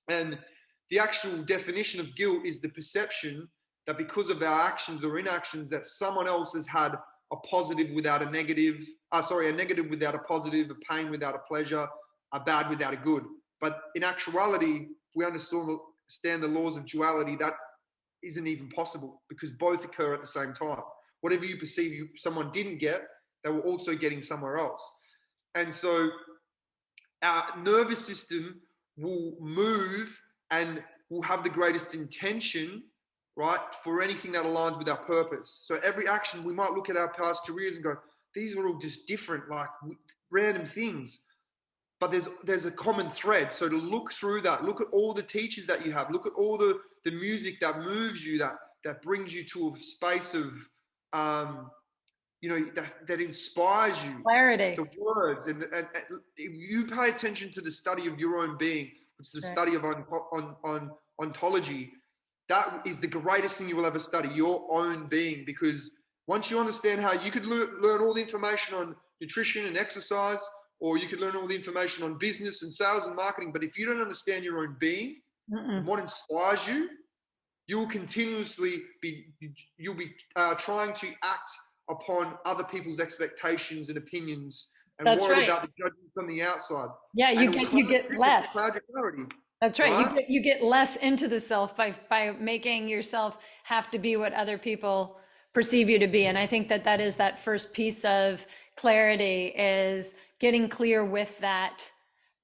And the actual definition of guilt is the perception that because of our actions or inactions, that someone else has had a positive without a negative, a negative without a positive, a pain without a pleasure, a bad without a good. But in actuality, if we understand the laws of duality, that isn't even possible, because both occur at the same time. Whatever you perceive someone didn't get, they were also getting somewhere else. And so our nervous system will move and will have the greatest intention, right, for anything that aligns with our purpose. So every action, we might look at our past careers and go, these are all just different, like random things. But there's a common thread. So to look through that, look at all the teachers that you have, look at all the music that moves you, that brings you to a space of, that inspires you. Clarity. The words, and you pay attention to the study of your own being, which is the study of ontology. That is the greatest thing you will ever study, your own being, because Once you understand how you could learn all the information on nutrition and exercise, or you could learn all the information on business and sales and marketing, but if you don't understand your own being and Mm-mm. what inspires you, you will continuously you'll be trying to act upon other people's expectations and opinions and That's worried right. about the judgment from the outside. Yeah, And you get it will less. cloud your clarity, That's right. right? You get less into the self by making yourself have to be what other people perceive you to be. And I think that that is that first piece of clarity is getting clear with that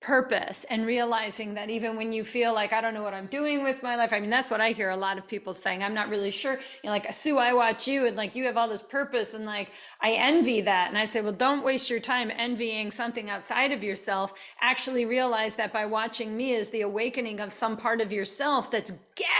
purpose and realizing that even when you feel like I don't know what I'm doing with my life. I mean, that's what I hear a lot of people saying. I'm not really sure. Like Sue, I watch you and like you have all this purpose and like I envy that. And I say, well, don't waste your time envying something outside of yourself. Actually realize that by watching me is the awakening of some part of yourself that's Yeah.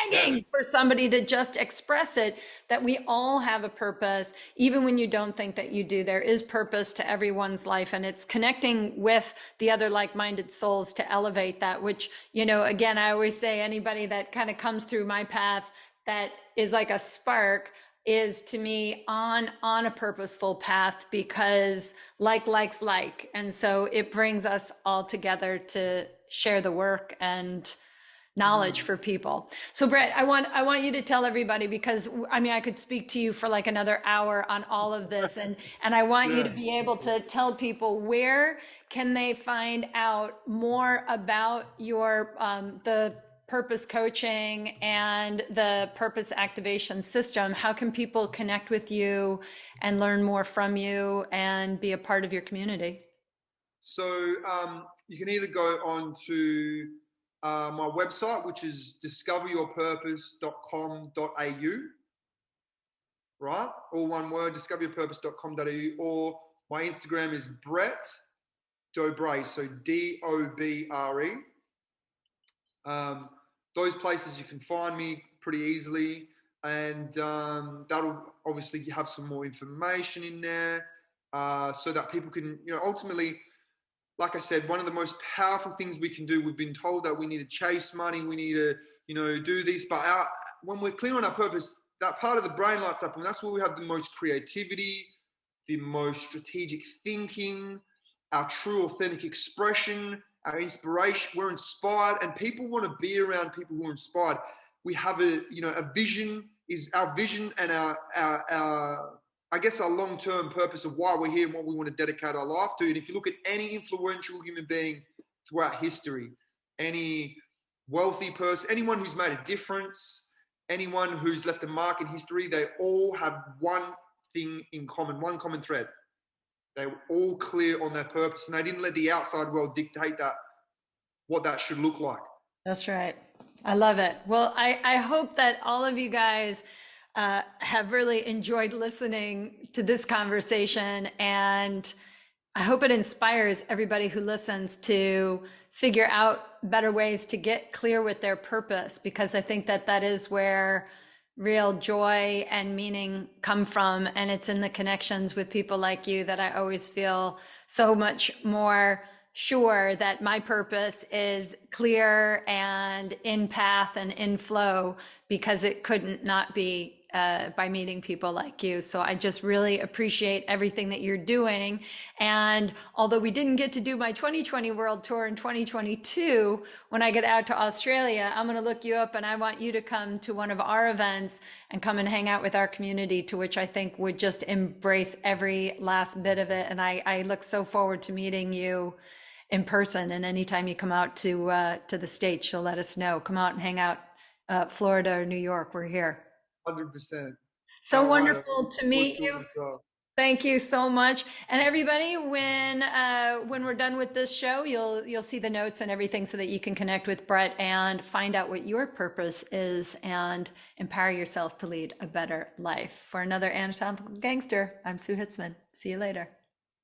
gagging for somebody to just express it, that we all have a purpose, even when you don't think that you do. There is purpose to everyone's life, and it's connecting with the other like-minded souls to elevate that, which, again, I always say anybody that kind of comes through my path that is like a spark is to me on a purposeful path, because like likes like, and so it brings us all together to share the work and knowledge Mhm. for people. So Brett, I want you to tell everybody, because I mean I could speak to you for like another hour on all of this, and I want you to Yeah. be able to tell people where can they find out more about your the purpose coaching and the purpose activation system. How can people connect with you and learn more from you and be a part of your community? So you can either go on to my website, which is discoveryourpurpose.com.au, right? All one word, discoveryourpurpose.com.au, or my Instagram is Brett Dobre, so Dobre. Um, those places you can find me pretty easily, and that'll obviously have some more information in there, so that people can, ultimately, like I said, one of the most powerful things we can do. We've been told that we need to chase money, we need to, do this, but when we're clear on our purpose, that part of the brain lights up, and that's where we have the most creativity, the most strategic thinking, our true authentic expression, our inspiration. We're inspired, and people want to be around people who are inspired. We have a vision, is our vision, and our I guess our long-term purpose of why we're here and what we want to dedicate our life to. And if you look at any influential human being throughout history, any wealthy person, anyone who's made a difference, anyone who's left a mark in history, they all have one thing in common, one common thread. They were all clear on their purpose, and they didn't let the outside world dictate that what that should look like. That's right. I love it. Well, I hope that all of you guys have really enjoyed listening to this conversation. And I hope it inspires everybody who listens to figure out better ways to get clear with their purpose, because I think that that is where real joy and meaning come from. And it's in the connections with people like you that I always feel so much more sure that my purpose is clear and in path and in flow, because it couldn't not be by meeting people like you. So I just really appreciate everything that you're doing. And although we didn't get to do my 2020 World Tour in 2022, when I get out to Australia, I'm going to look you up, and I want you to come to one of our events and come and hang out with our community, to which I think would just embrace every last bit of it. And I look so forward to meeting you in person. And anytime you come out to the States, you'll let us know. Come out and hang out, Florida or New York. We're here. 100%. So Can't wait. I'm wonderful to looking meet forward to it you. as well. Thank you so much. And everybody, when we're done with this show, you'll see the notes and everything, so that you can connect with Brett and find out what your purpose is and empower yourself to lead a better life. For another Anatomical Gangster, I'm Sue Hitzman. See you later.